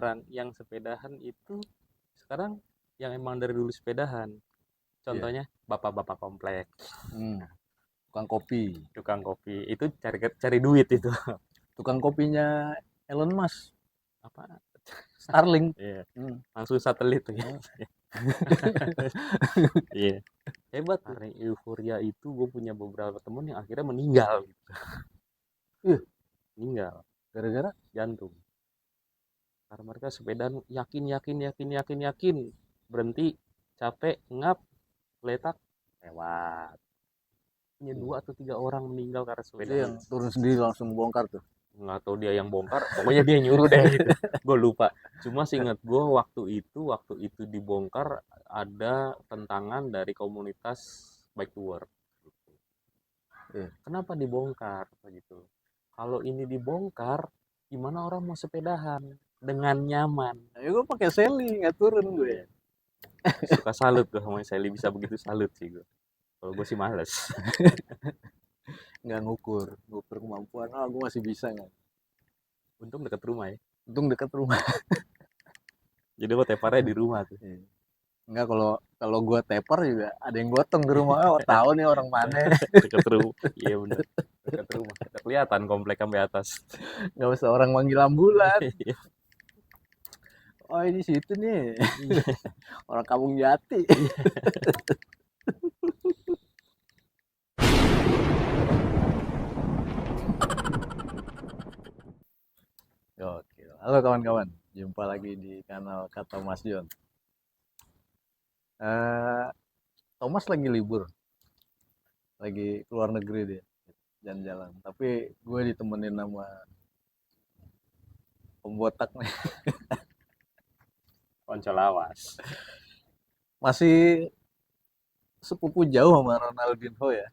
orang yang sepedahan itu sekarang yang emang dari dulu sepedahan. Contohnya bapak-bapak komplek, Tukang kopi. tukang kopi itu cari duit itu. Tukang kopinya Elon Musk, Apa? Starlink. Iya, Hmm. langsung satelit tuh. Hmm. Iya, hebat tuh. Karena euforia itu gue punya beberapa temen yang akhirnya meninggal gitu. Meninggal Gara-gara jantung. Karena mereka sepedaan yakin berhenti, capek, ngap, letak, lewat. Punya 2 atau 3 orang meninggal karena itu sepedaan. yang turun sendiri langsung bongkar tuh. Nggak tahu dia yang bongkar, pokoknya dia nyuruh deh gitu. Gue lupa. Cuma seingat gue waktu itu dibongkar ada tentangan dari komunitas bike to work. Kenapa dibongkar gitu? Kalau ini dibongkar, gimana orang mau sepedahan dengan nyaman? Ya gue pakai seli nggak turun gue. Iya. Suka salut gue sama Sally bisa begitu, salut sih gue. Kalau gue sih males. Nggak ngukur kemampuan. Gue masih bisa nggak. Untung dekat rumah ya. Untung dekat rumah. Jadi gue teparnya di rumah tuh. Enggak, kalau kalau gue tepar juga ada yang gotong ke rumah. Tahu nih orang mana. Dekat rumah. Iya bener. Dekat rumah. Udah kelihatan komplek sampai atas. Nggak usah orang manggil ambulan. Oh ini situ nih. Orang Kampung Jati. Oke. Halo kawan-kawan. Jumpa lagi di kanal Kata Mas John. Thomas lagi libur. Lagi keluar negeri dia. Jalan-jalan. Tapi gue ditemenin sama pembotak nih. Konco lawas. Masih sepupu jauh sama Ronaldinho ya.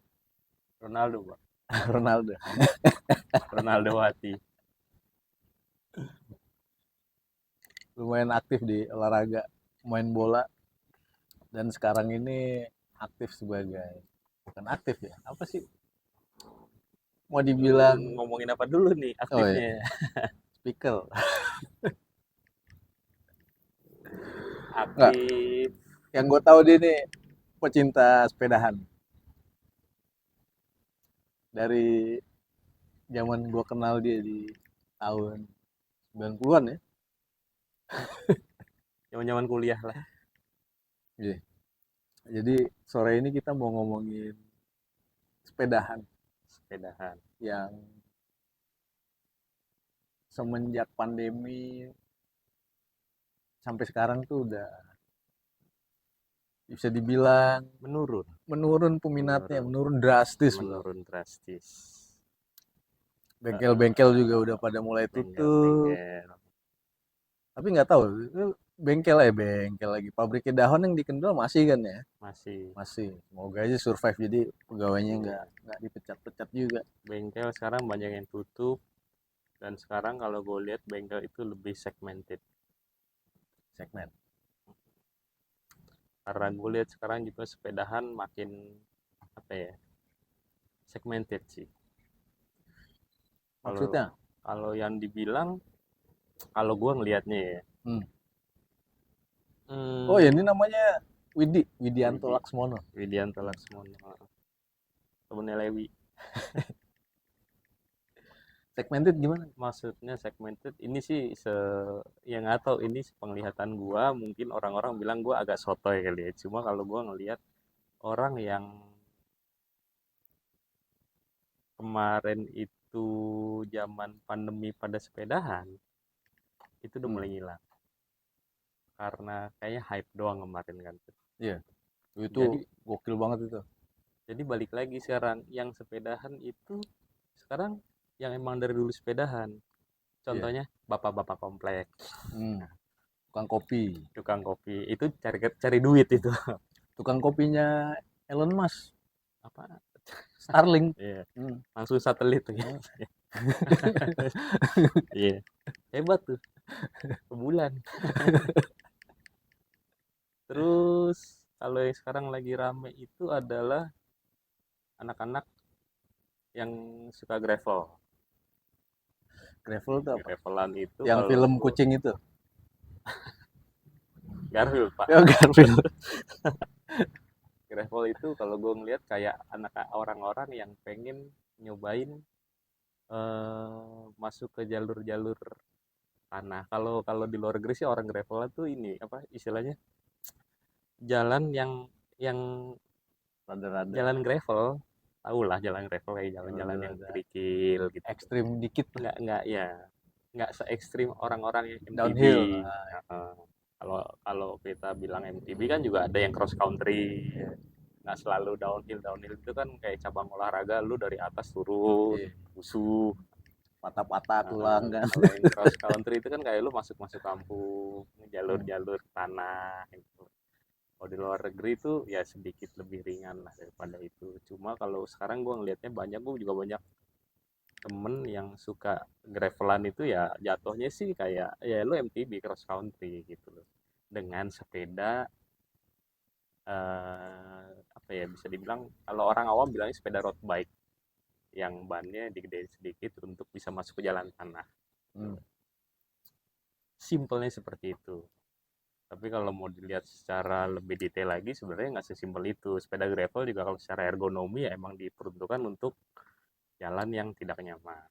Ronaldo, Pak. Ronaldo. Ronaldo Wati. Lumayan aktif di olahraga, main bola, dan sekarang ini aktif sebagai, bukan aktif ya, apa sih mau dibilang, Ngomongin apa dulu nih oh ya, aktifnya? speaker. Nggak, Aktif. yang gue tahu dia nih pecinta sepedahan dari zaman gue kenal dia di tahun 90-an ya. Zaman-zaman kuliah lah. Iya. Jadi sore ini kita mau ngomongin sepedahan Sepedahan. yang semenjak pandemi sampai sekarang tuh udah bisa dibilang menurun peminatnya, menurun drastis loh. Menurun drastis. Bengkel-bengkel juga udah pada mulai tutup. Bengkel. Tapi nggak tahu, itu bengkel lagi. Pabriknya Dahon yang di Kendal masih kan ya? Masih. Masih. Semoga aja survive jadi pegawainya nggak dipecat-pecat juga. Bengkel sekarang banyak yang tutup. Dan sekarang kalau gue lihat bengkel itu lebih segmented. Segmen. Karena gue lihat sekarang juga sepedahan makin apa ya, segmented sih. Maksudnya? Kalau yang dibilang, kalau gue ngelihatnya ya. Oh ya, ini namanya Widianto Laksmono. Widianto Laksmono. Temennya Lewi. Segmented gimana? Maksudnya segmented ini sih yang nggak tahu, ini penglihatan gua, mungkin orang-orang bilang gua agak sotoy kali ya. Cuma kalau gua ngelihat orang yang kemarin itu zaman pandemi pada sepedahan itu udah mulai hilang. Karena kayaknya hype doang kemarin kan. Iya. Itu Jadi gokil banget itu. Jadi balik lagi sekarang yang sepedahan itu sekarang yang emang dari dulu sepedahan. Contohnya bapak-bapak komplek, Tukang kopi itu cari duit itu. tukang kopinya Elon Musk, Apa? Starlink. Iya. Langsung satelit tuh. Iya. Hebat tuh. Sebulan. Terus kalau yang sekarang lagi rame itu adalah anak-anak yang suka gravel. Gravel tuh apa? Gravelan itu Yang film kucing itu. Garfield pak. Ya Garfield. Gravel itu kalau gue ngeliat kayak anak orang-orang yang pengen nyobain masuk ke jalur-jalur tanah. Kalau kalau di luar negeri sih orang gravel tuh ini apa istilahnya jalan yang Rada-rada jalan gravel, tahu lah jalan gravel kayak jalan-jalan yang rada-rada kerikil gitu. ekstrim dikit lah. Nggak ya nggak se ekstrim orang-orang yang MTB. Downhill. Nah, Heeh. Kalau kalau kita bilang MTB kan juga ada yang cross country, iya, nggak selalu downhill. Downhill itu kan kayak cabang olahraga lu dari atas turun iya. musuh. Patah-patah tulang kan. Kalau yang cross country itu kan kayak lu masuk-masuk kampung Hmm. jalur-jalur tanah gitu. Kalau di luar negeri itu ya sedikit lebih ringan lah daripada itu. Cuma kalau sekarang gue ngelihatnya banyak, gue juga banyak temen yang suka gravelan itu ya jatuhnya sih kayak ya lu MTB cross country gitu loh dengan sepeda apa ya bisa dibilang kalau orang awam bilangnya sepeda road bike yang bannya digedein sedikit untuk bisa masuk ke jalan tanah. Hmm. Simpelnya seperti itu. Tapi kalau mau dilihat secara lebih detail lagi sebenarnya nggak sesimpel itu. Sepeda gravel juga kalau secara ergonomi ya emang diperuntukkan untuk jalan yang tidak nyaman.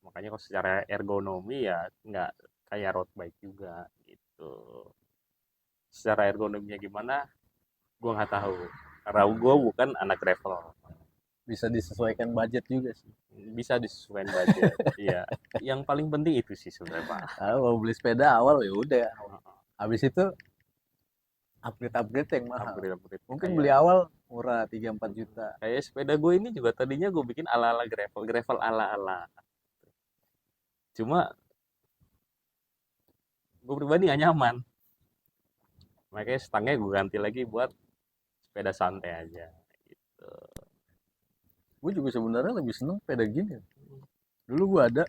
Makanya kalau secara ergonomi ya nggak kayak road bike juga gitu. Secara ergonominya gimana gue nggak tahu karena gue bukan anak gravel. Bisa disesuaikan budget juga sih. Bisa disesuaikan budget. Iya, yang paling penting itu sih sebenarnya pak. Nah, mau beli sepeda awal ya udah. Habis itu upgrade-upgrade yang mahal. Upgrade upgrade Mungkin beli kayak awal murah 3-4 juta. kayak sepeda gue ini juga tadinya gue bikin ala ala gravel gravel ala ala. Cuma gue pribadi gak nyaman. Makanya stangnya gue ganti lagi buat sepeda santai aja gitu. Gue juga sebenarnya lebih seneng sepeda gini. Dulu gue ada,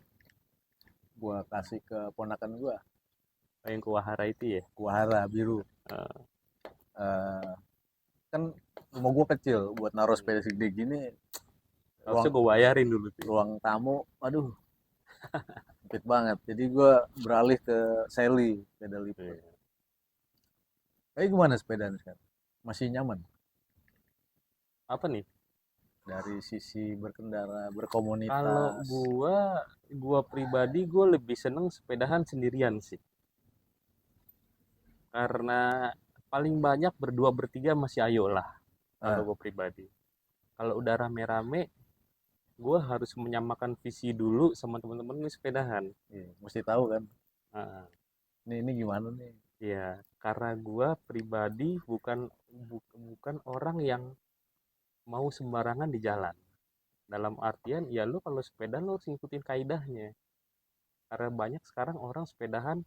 gue kasih ke ponakan gue, Yang Kuwahara itu ya. Kuahara biru. Uh, Eh, kan rumah gue kecil, buat naruh sepeda segede gini, harusnya ruang gue bayarin dulu tuh. ruang tamu, aduh, sempit banget. Jadi gue beralih ke Sally, sepeda lipat. Tapi gimana sepeda sekarang? Masih nyaman Apa nih? dari sisi berkendara, Kalau berkomunitas. gua pribadi gue lebih seneng sepedahan sendirian sih. Karena paling banyak berdua bertiga masih ayo lah. Kalau Ah, gue pribadi. Kalau udah rame-rame, gue harus menyamakan visi dulu sama teman-teman nih sepedahan. iya, mesti tahu kan. Nah, Ini gimana nih? ya, karena gue pribadi bukan orang yang mau sembarangan di jalan. Dalam artian, ya lu kalau sepeda lu harus ngikutin kaidahnya. Karena banyak sekarang orang sepedahan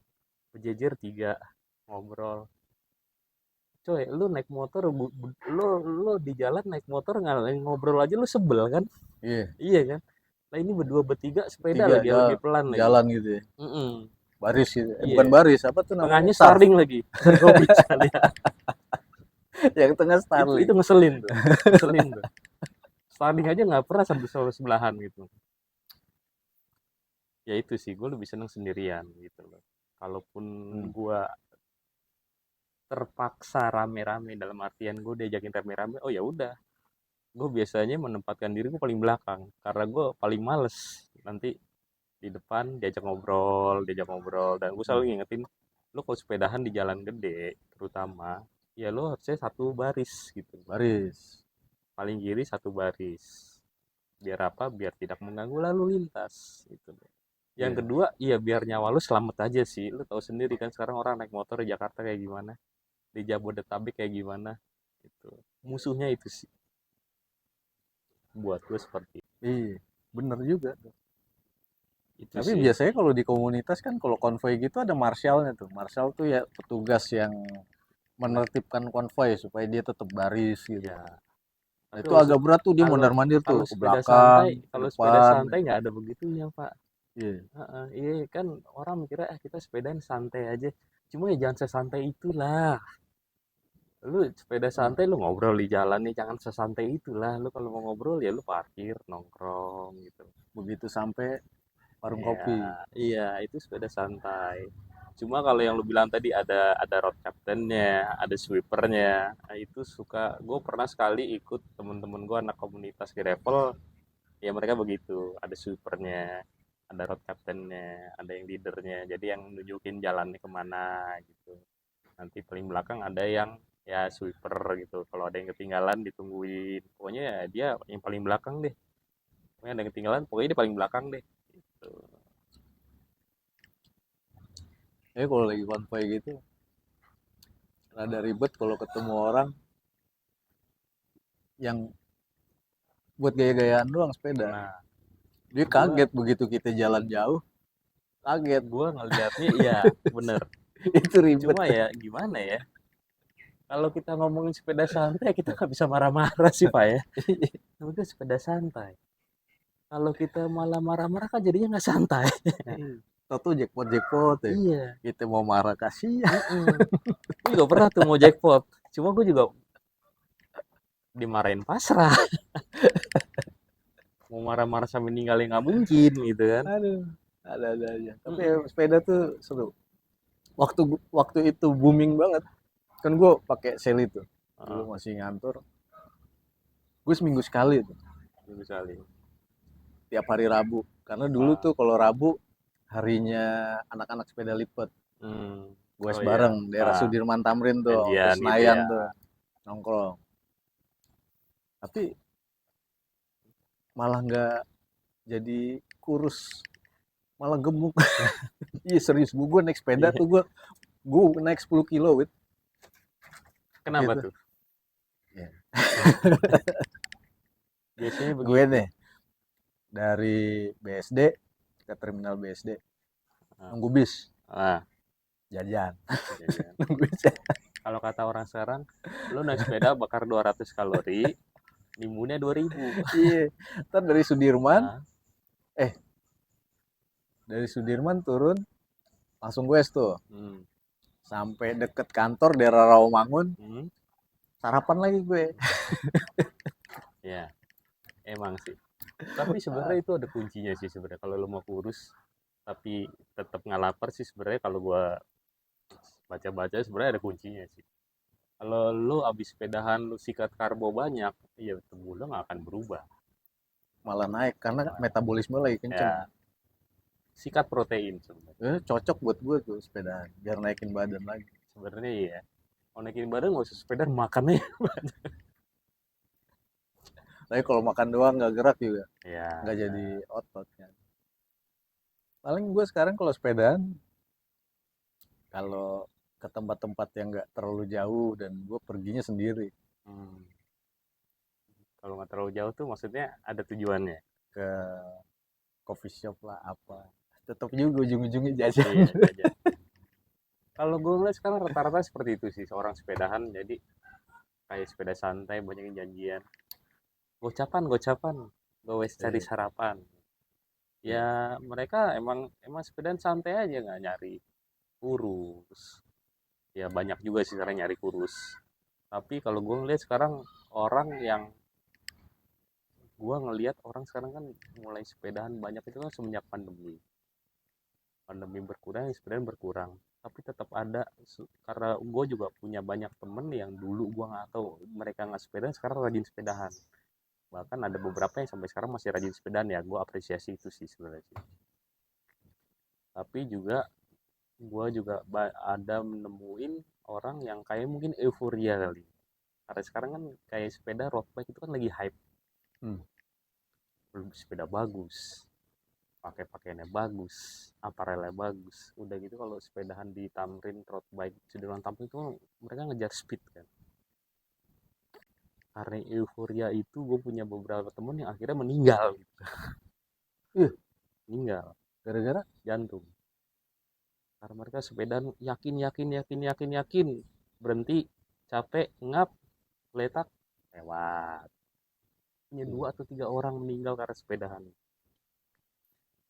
berjejer tiga ngobrol. Coy, lu naik motor, lu di jalan naik motor ngobrol aja lu sebel kan? Iya, Iya kan? Nah ini berdua bertiga sepeda tiga lagi lebih pelan lagi. jalan gitu ya. Mm-mm. Baris gitu. Bukan Iya. baris, apa tuh namanya? Tengahnya Start. starting lagi. Gue bisa lihat. Yang tengah Itu Starling. ngeselin tuh. Ngeselin tuh. Starting aja nggak pernah sampai sebelahan gitu. Ya itu sih, gue lebih seneng sendirian gitu loh. Kalaupun Hmm. gue terpaksa rame-rame dalam artian gue diajakin rame-rame, oh ya udah, gue biasanya menempatkan diri gue paling belakang karena gue paling males nanti di depan diajak ngobrol dan gue Hmm. selalu ngingetin lo kalau sepedahan di jalan gede terutama ya lo harusnya satu baris gitu, Baris. paling kiri satu baris biar apa biar tidak mengganggu lalu lintas gitu. Yang Iya. kedua iya biar nyawa lu selamat aja sih, lu tahu sendiri kan sekarang orang naik motor di Jakarta kayak gimana, di Jabodetabek kayak gimana gitu. Musuhnya itu sih buat gue seperti Iya. Bener juga. itu Tapi sih. biasanya kalau di komunitas kan kalau konvoy gitu ada marshalnya tuh. Marshal tuh ya petugas yang menertibkan konvoy supaya dia tetap baris gitu. Ya Nah, tapi itu agak berat tuh dia kalau mondar-mandir tuh kalau ke sepeda belakang, santai ke kalau sepeda depan. santai nggak ada begitunya pak. Iya. Heeh, iya kan orang mikirnya kita sepedaan santai aja, cuma ya jangan sesantai itulah. Lu sepeda Hmm. santai lu ngobrol di jalan nih jangan sesantai itulah, lu kalau mau ngobrol ya lu parkir nongkrong gitu. Begitu sampai warung Iya, kopi. iya itu sepeda santai. Cuma kalau yang lu bilang tadi ada road captain-nya, ada sweeper-nya. Nah, itu suka gue pernah sekali ikut temen-temen gue anak komunitas gravel, ya mereka begitu, ada sweeper-nya, ada road captain-nya, ada yang leader-nya. Jadi yang nunjukin jalannya kemana gitu. Nanti paling belakang ada yang ya sweeper gitu. Kalau ada yang ketinggalan ditungguin. Pokoknya ya dia yang paling belakang deh. Pokoknya ada yang ketinggalan, pokoknya dia paling belakang deh. Gitu. Tapi kalau lagi konvoy gitu rada ribet kalau ketemu orang yang buat gaya-gayaan doang sepeda. Nah, Dia gua kaget begitu kita jalan jauh, kaget. gua ngelihatnya iya bener. Itu ribet. Cuma ya gimana ya? Kalau kita ngomongin sepeda santai kita nggak bisa marah-marah sih Pak ya. Itu sepeda santai. Kalau kita malah marah-marah kan jadinya nggak santai. Tahu jackpot ya. Iya. Kita mau marah kasihan. Gue juga pernah tuh mau jackpot. Cuma gue juga dimarahin pasrah. Mau marah-marah sampai ninggalin nggak mungkin gitu kan. Aduh, ada aja. Tapi ya, sepeda tuh seru. Waktu waktu itu booming banget. Kan gue pakai sel itu. Heeh, Dulu masih ngantor. Gue seminggu sekali tuh. minggu sekali. Tiap hari Rabu. Karena dulu Ah, tuh kalau Rabu harinya anak-anak sepeda lipat. hmm. Gue Oh iya. bareng daerah Ah, Sudirman Tamrin tuh, ke janjian gitu Senayan ya. tuh, nongkrong. Tapi malah nggak jadi kurus, malah gemuk. Iya serius, gue naik sepeda Iya. tuh gue naik 10 kilo wit. Pakai Kenapa itu. tuh? Ya. Biasanya Gue begitu. nih dari BSD ke terminal BSD Ah, nunggu bis ah, jajan. jajan. Nunggu bis ya. Kalau kata orang sekarang, lu naik sepeda bakar 200 kalori, nimbunnya 2000. Iya. Ntar Ah, Eh dari Sudirman turun langsung gue tuh hmm, sampai deket kantor daerah Rawamangun hmm, sarapan lagi gue. ya, emang sih. Tapi sebenarnya itu ada kuncinya sih sebenarnya. Kalau lu mau kurus, tapi tetap nggak lapar sih sebenarnya. Kalau gua baca-baca sebenarnya ada kuncinya sih. Kalau lu abis sepedahan lu sikat karbo banyak, ya tubuh lu nggak akan berubah. Malah naik karena metabolisme lagi kenceng. Ya, sikat protein sebenarnya. Cocok buat gue tuh sepedaan biar naikin badan lagi. Sebenarnya iya. Mau naikin badan nggak usah sepeda, makannya. Tapi kalau makan doang nggak gerak juga, Ya, nggak jadi otot kan. Paling gue sekarang kalau sepedaan, kalau ke tempat-tempat yang nggak terlalu jauh dan gue perginya sendiri hmm. Kalau nggak terlalu jauh tuh maksudnya ada tujuannya. ke coffee shop lah apa. Tetap juga ujung-ujungnya jajan. Iya, jajan. Kalau gue ngeliat sekarang rata-rata seperti itu sih, seorang sepedahan. Jadi kayak sepeda santai, banyak yang janjian. Gocapan, gocapan. Gue cari Iya, sarapan. iya. Ya mereka emang emang sepedaan santai aja nggak nyari kurus. Ya banyak juga sih sekarang nyari kurus. Tapi kalau gue ngeliat sekarang orang yang gue ngelihat orang sekarang kan mulai sepedahan banyak itu kan semenjak pandemi. Pandemi berkurang, sepedaan berkurang. Tapi tetap ada karena gue juga punya banyak temen yang dulu gue nggak tahu mereka nggak sepedaan sekarang rajin sepedahan. Bahkan ada beberapa yang sampai sekarang masih rajin sepedaan ya. Gue apresiasi itu sih sebenarnya sih. Tapi juga gue juga ada menemuin orang yang kayak mungkin euforia kali, karena sekarang kan kayak sepeda road bike itu kan lagi hype, Hmm. belum sepeda bagus, pakai pakaiannya bagus, aparelnya bagus, udah gitu kalau sepedahan di Tamrin road bike Sudirman Tamrin itu mereka ngejar speed kan. Karena euforia itu gue punya beberapa temen yang akhirnya meninggal gitu. Ih, Meninggal gara-gara jantung karena mereka sepedaan yakin yakin yakin yakin yakin, berhenti capek ngap letak lewat. Punya iya. 2 atau 3 orang meninggal karena sepedahan.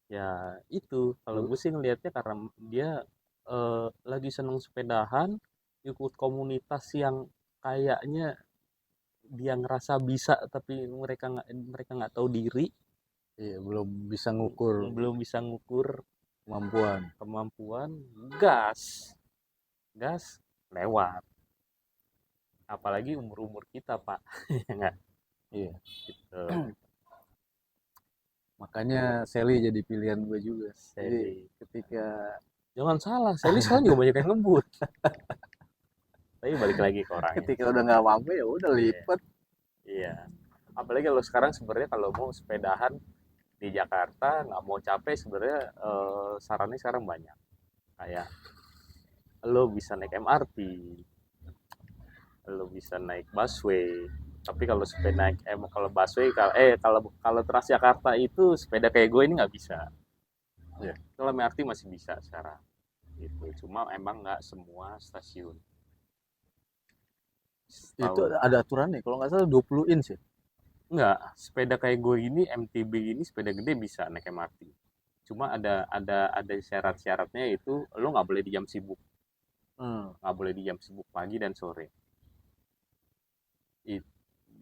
Ya itu kalau Lu gue sih ngelihatnya karena dia lagi seneng sepedahan, ikut komunitas yang kayaknya dia ngerasa bisa tapi mereka nggak tahu diri, iya belum bisa ngukur. belum bisa ngukur. kemampuan. gas lewat, apalagi umur kita pak. Ya nggak Iya, gitu. makanya Sally jadi pilihan gue juga. Jadi Sally, ketika jangan salah, Sally sekarang juga banyak yang ngebut. Tapi balik lagi ke orangnya ketika sih. udah nggak mampu ya udah Iya, lipat. iya. Apalagi kalau sekarang sebenarnya kalau mau sepedahan di Jakarta nggak mau capek sebenarnya, sarannya sekarang banyak. Kayak lo bisa naik MRT, lo bisa naik busway. Tapi kalau sepeda naik kalau busway kalau kalau Transjakarta itu sepeda kayak gue ini nggak bisa. Ya. Kalau MRT masih bisa sekarang. Gitu. Cuma emang nggak semua stasiun. Itu Tahu ada aturannya kalau nggak salah 20 inch ya. nggak, sepeda kayak gue ini MTB ini sepeda gede bisa naik MRT. Cuma ada syarat-syaratnya, itu lo nggak boleh di jam sibuk, Hmm. nggak boleh di jam sibuk pagi dan sore.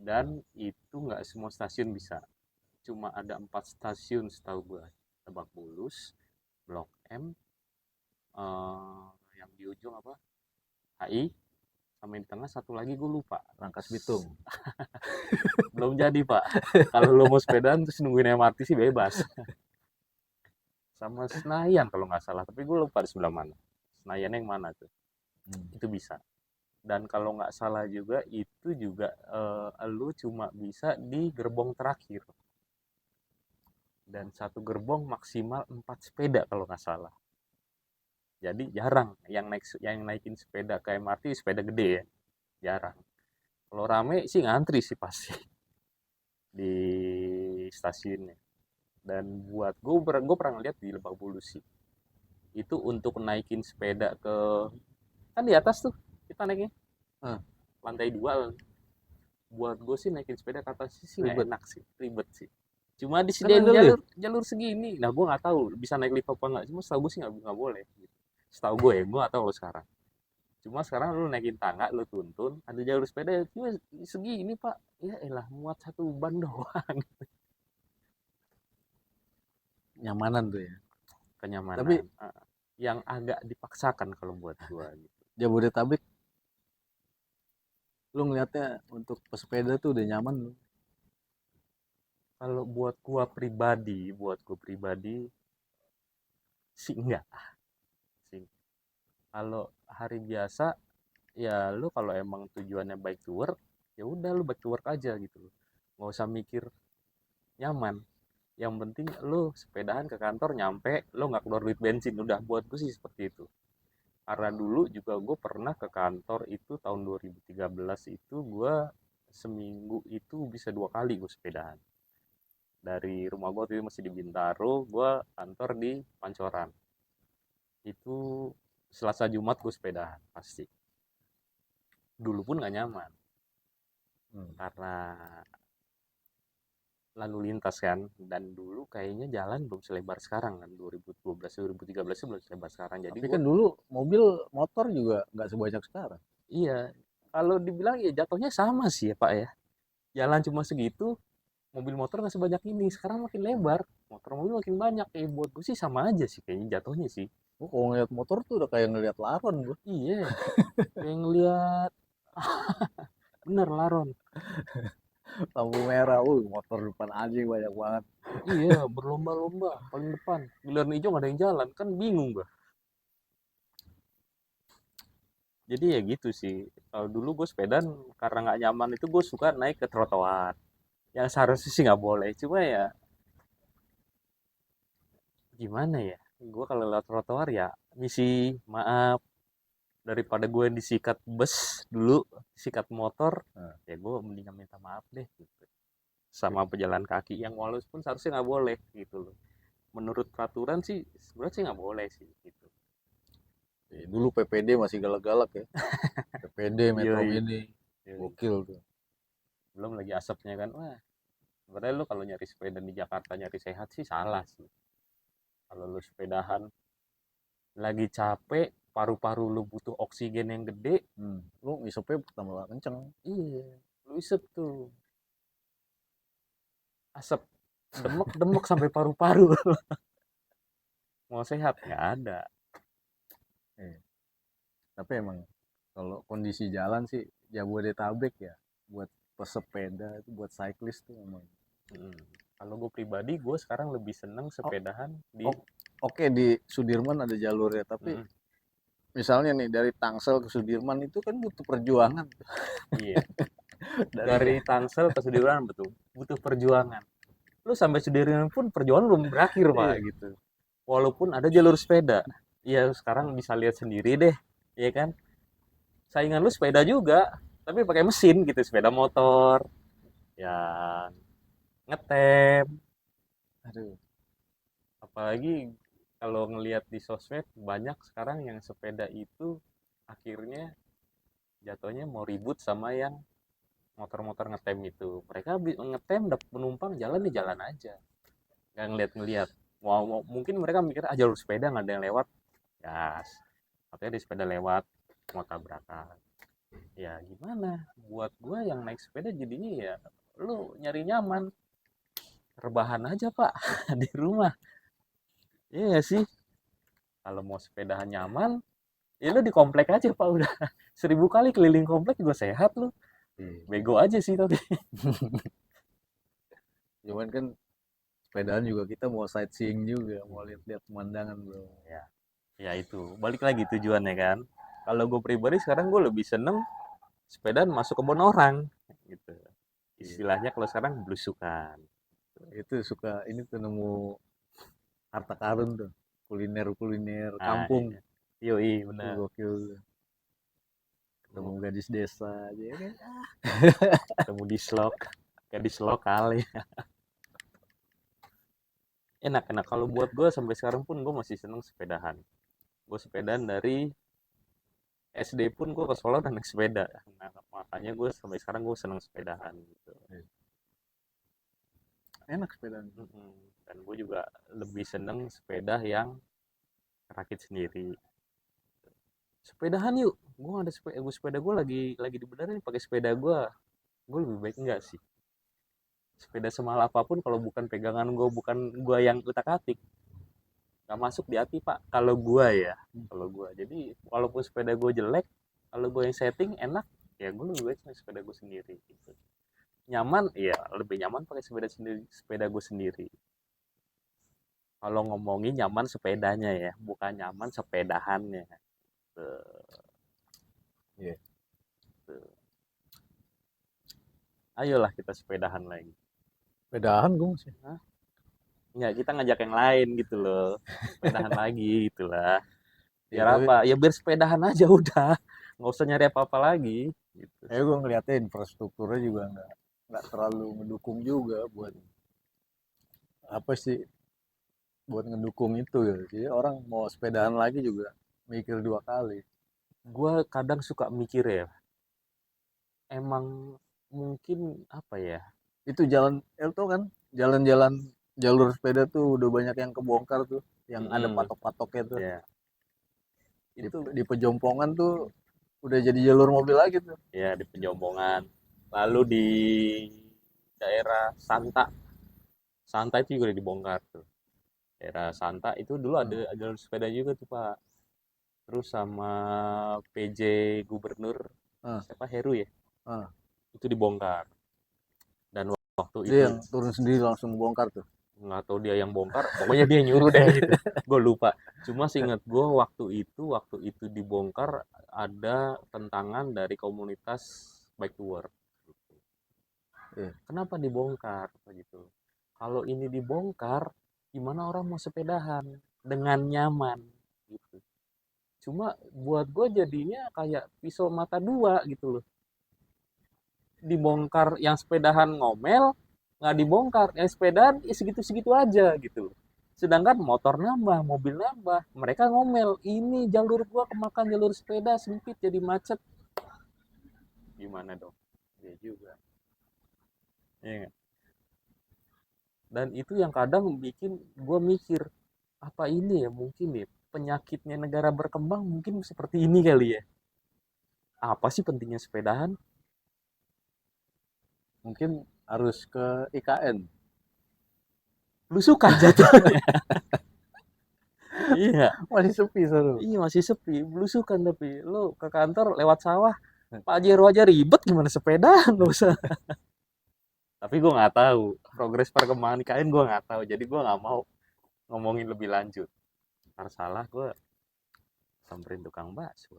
Dan itu nggak semua stasiun bisa. Cuma ada 4 stasiun setahu gue. Lebak Bulus, Blok M, yang di ujung apa? HI, sama di tengah satu lagi gue lupa. Rangkas Bitung. Belum jadi pak. Kalau lo mau sepedaan terus nungguin MRT sih bebas. Sama Senayan kalau nggak salah, tapi gue lupa di sebelah mana. Senayan yang mana tuh? Itu bisa. Dan kalau nggak salah juga itu juga, lu cuma bisa di gerbong terakhir. Dan satu gerbong maksimal 4 sepeda kalau nggak salah. Jadi jarang yang naikin sepeda ke MRT sepeda gede ya, jarang. Kalau rame sih ngantri sih pasti di stasiunnya. Dan buat gue pernah lihat di Lebak Bulus sih. Itu untuk naikin sepeda ke, kan di atas tuh kita naiknya Ah, lantai 2. Buat gue sih naikin sepeda ke atas sih nggak ribet. enak sih, ribet sih. Cuma Kan disediain ada jalur lift. jalur segini. Nah gue nggak tahu bisa naik lift apa nggak. Cuma setahu gue sih nggak boleh. Setahu gue ya, gue nggak tahu lo sekarang. Cuma sekarang lu naikin tangga, lu tuntun, ada jalur sepeda, cuma segini pak. Ya elah, muat satu ban doang. Nyamanan tuh ya. Tapi Kenyamanan. Yang agak dipaksakan kalau buat gue gitu. Jabodetabek lu ngelihatnya untuk pesepeda tuh udah nyaman lu. Kalau buat gue pribadi sih enggak sih. Kalau hari biasa ya lu kalau emang tujuannya bike to work, ya udah lu bike to work aja gitu loh. Nggak usah mikir nyaman. Yang penting lu sepedahan ke kantor nyampe, lu nggak keluar duit bensin. Udah, buat gue sih seperti itu. Karena dulu juga gue pernah ke kantor itu tahun 2013 itu gue seminggu itu bisa 2 kali gue sepedahan. Dari rumah gue tuh masih di Bintaro, gue kantor di Pancoran. Itu Selasa Jumat gue sepedahan pasti. Dulu pun nggak nyaman karena lalu lintas kan, dan dulu kayaknya jalan belum selebar sekarang kan, 2012 2013 belum selebar sekarang, jadi Tapi gue kan dulu mobil motor juga nggak sebanyak sekarang. iya, kalau dibilang ya jatuhnya sama sih ya pak ya, jalan cuma segitu, mobil motor nggak sebanyak ini, sekarang makin lebar, motor mobil makin banyak, buat gue sih sama aja sih kayaknya jatuhnya sih. Gua kalau ngeliat motor tuh udah kayak ngeliat laron gua. Iya, kayak ngeliat, bener laron. Lampu merah, motor depan aja banyak banget. Iya, berlomba-lomba paling depan, giliran hijau nggak ada yang jalan kan, bingung gue. Jadi ya gitu sih, kalau dulu gue sepedaan karena nggak nyaman itu gue suka naik ke trotoar, yang seharusnya sih nggak boleh, cuma ya gimana ya, gue kalau lewat trotoar ya misi maaf, daripada gue disikat bus dulu, disikat motor, Nah, ya gue mendingan minta maaf deh gitu sama pejalan kaki, yang walaupun seharusnya nggak boleh gitu loh, menurut peraturan sih sebenarnya sih nggak boleh sih gitu. dulu PPD masih galak-galak ya. PPD Metro Yoi, Mini yoi. gokil tuh. Belum lagi asapnya kan, wah sebenarnya lu kalau nyari sepeda di Jakarta nyari sehat sih salah sih. Kalau lu sepedahan lagi capek, paru-paru lu butuh oksigen yang gede, Lu ngisepnya tambah kenceng. iya, lu isep tuh asap, demek-demek sampai paru-paru. mau sehat nggak ada. Iya. Tapi emang kalau kondisi jalan sih Jabodetabek ya buat pesepeda itu buat cyclist tuh emang. Mm. Kalau gue pribadi, gue sekarang lebih seneng Oh, sepedahan di oh, oke di Sudirman ada jalurnya tapi mm, misalnya nih dari Tangsel ke Sudirman itu kan butuh perjuangan iya, dari dari Tangsel ke Sudirman betul butuh perjuangan. Lu sampai Sudirman pun perjuangan belum berakhir pak iya gitu. Walaupun ada jalur sepeda, ya sekarang bisa lihat sendiri deh, ya kan? Saingan lu sepeda juga, tapi pakai mesin gitu, sepeda motor, yang ngetem. aduh Apalagi kalau ngelihat di sosmed banyak sekarang yang sepeda itu akhirnya jatuhnya mau ribut sama yang motor-motor ngetem itu. Mereka ngetem dapat penumpang jalan di jalan aja, nggak ngeliat-ngeliat. Mungkin mereka mikir ah jalur sepeda nggak ada yang lewat, gas. Katanya di sepeda lewat mau tabrakan. Ya gimana? Buat gua yang naik sepeda jadinya ya lu nyari nyaman, rebahan aja pak di rumah. Iya sih. Kalau mau sepedahan nyaman, ya lu di komplek aja pak udah 1000 kali keliling komplek juga sehat lu. iya. Bego aja sih tapi. Cuman kan sepedaan juga kita mau sightseeing juga mau lihat-lihat pemandangan bro. Ya, ya itu balik lagi tujuannya kan. Kalau gue pribadi sekarang gue lebih seneng sepedaan masuk kebun orang gitu. Iya. Istilahnya kalau sekarang belusukan. Itu suka ini tuh nemu harta karun tuh kuliner kuliner Nah, kampung iya. Yoi, itu benar. gokil tuh. Ketemu gadis desa aja ya kan. Ketemu di slok, gadis lokal ya. Enak-enak. Kalau buat gue sampai sekarang pun gue masih seneng sepedahan. Gue sepedaan dari SD pun gue ke Solo dan naik sepeda. Nah, makanya gue sampai sekarang gue seneng sepedahan gitu. Enak sepedaan. Dan gue juga lebih seneng sepeda yang rakit sendiri. Sepedahan yuk. Gue ada sepeda, sepeda gue lagi dibenerin pakai sepeda gue. Gue lebih baik enggak sih. Sepeda semahal apapun kalau bukan pegangan gue, bukan gue yang utak-atik, nggak masuk di hati pak. Kalau gue ya, kalau gue. Jadi walaupun sepeda gue jelek, kalau gue yang setting enak, ya gue lebih baik naik sepeda gue sendiri. Gitu. Nyaman, ya lebih nyaman pakai sepeda sendiri, sepeda gue sendiri. Kalau ngomongin nyaman sepedanya ya, bukan nyaman sepedahannya. Tuh, Iya. tuh. Ayolah kita sepedahan lagi. Sepedahan gue masih. Hah? Nggak, kita ngajak yang lain gitu loh. Sepedahan lagi gitu lah. Ya Biar tapi apa? Ya biar sepedahan aja udah. Nggak usah nyari apa-apa lagi. Gitu sih. gue ngeliatnya infrastrukturnya juga nggak terlalu mendukung juga buat apa sih buat ngedukung itu ya. Jadi orang mau sepedahan lagi juga mikir dua kali. Gue kadang suka mikir ya, emang mungkin apa ya? Itu jalan itu kan jalan-jalan jalur sepeda tuh udah banyak yang kebongkar tuh yang ada Mm-mm, patok-patoknya tuh ya, itu di pejompongan tuh udah jadi jalur mobil lagi tuh. ya di Penjombongan. Lalu di daerah Santa, Santa itu juga udah dibongkar tuh. Daerah Santa itu dulu Hmm. ada jalur sepeda juga tuh Pak. Terus sama PJ Gubernur Ah, siapa Heru ya, ah. itu dibongkar. Dan waktu Dia itu yang turun sendiri langsung bongkar tuh. nggak tahu dia yang bongkar, pokoknya dia nyuruh deh gitu. Gue lupa. Cuma seingat gue waktu itu dibongkar ada tentangan dari komunitas bike to work. Iya. Kenapa dibongkar gitu? Kalau ini dibongkar, gimana orang mau sepedahan dengan nyaman gitu? Cuma buat gue jadinya kayak pisau mata dua gitu loh. Dibongkar yang sepedahan ngomel, nggak dibongkar yang sepedaan ya segitu-segitu aja gitu loh. Sedangkan motor nambah, mobil nambah, mereka ngomel ini jalur gua kemakan jalur sepeda sempit jadi macet. Gimana dong? Ya juga, ya. Dan itu yang kadang bikin gua mikir apa ini ya, mungkin ya penyakitnya negara berkembang mungkin seperti ini kali ya. Apa sih pentingnya sepedahan? Mungkin harus ke IKN. Lu suka jatuhnya. Iya, Masih sepi seru. iya masih sepi, belusukan tapi lo ke kantor lewat sawah, Pak Jero aja ribet gimana sepeda nggak usah. Tapi gue nggak tahu progres perkembangan IKN, gue nggak tahu, jadi gue nggak mau ngomongin lebih lanjut. Ntar salah gue samperin tukang bakso.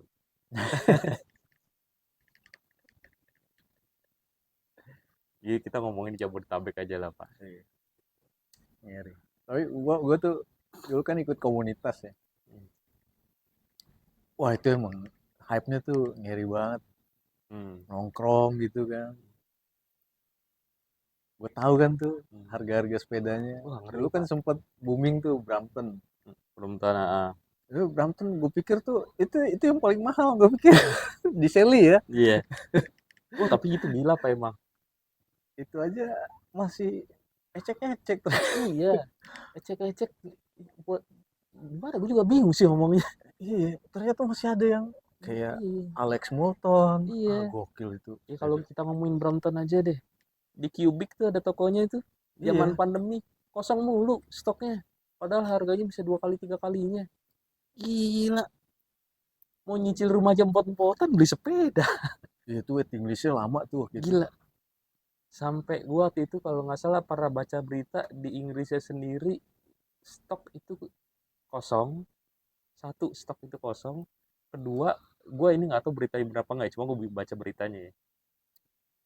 Jadi kita ngomongin Jabodetabek aja lah Pak. Iya, ngeri. Tapi gua tuh dulu kan ikut komunitas ya. Wah itu emang hype-nya tuh ngeri banget. Hmm. Nongkrong gitu kan. Gue tahu kan tuh Hmm. harga-harga sepedanya. Wah ngeri Dulu kan Pak. sempat booming tuh Brampton. Belum tanah. Itu Brampton gue pikir tuh itu yang paling mahal gue pikir di Sally ya. Iya. Oh tapi itu gila Pak emang. Itu aja masih ecek-ecek tuh. Iya. Ecek-ecek buat gimana? Gue juga bingung sih ngomongnya. Iya, ternyata masih ada yang kayak Iya. Alex Moulton. Ah, Iya. gokil itu. Ya kalau kita ngomongin Brompton aja deh. Di Cubic tuh ada tokonya itu. Zaman Iya, pandemi kosong mulu stoknya. Padahal harganya bisa 2 kali 3 kalinya. Gila. Mau nyicil rumah aja empot-empotan beli sepeda. iya tuh waiting listnya lama tuh gitu. Gila. Sampai gua waktu itu kalau nggak salah para baca berita di Inggrisnya sendiri stok itu kosong. Satu, stok itu kosong. Kedua, gua ini nggak tahu beritanya berapa nggak ya, cuma gue baca beritanya ya.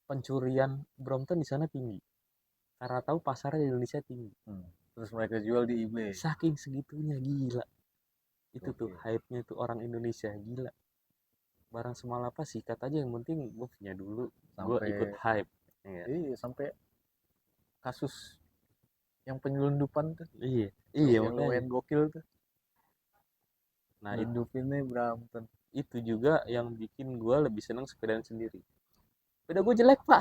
Pencurian Brompton di sana tinggi. Karena tahu pasarnya di Indonesia tinggi. Terus mereka jual di eBay. Saking segitunya gila. Itu tuh Oke. hype-nya tuh orang Indonesia gila. Barang semalam apa sikat aja yang penting gue punya dulu. Gue Sampai ikut hype. Iya, iya sampai kasus yang penyelundupan tuh iya, iya yang makanya. lumayan gokil tuh. Nah Nyelundupinnya Brampton. itu juga yang bikin gue lebih seneng sepedaan sendiri. Sepeda gue jelek pak.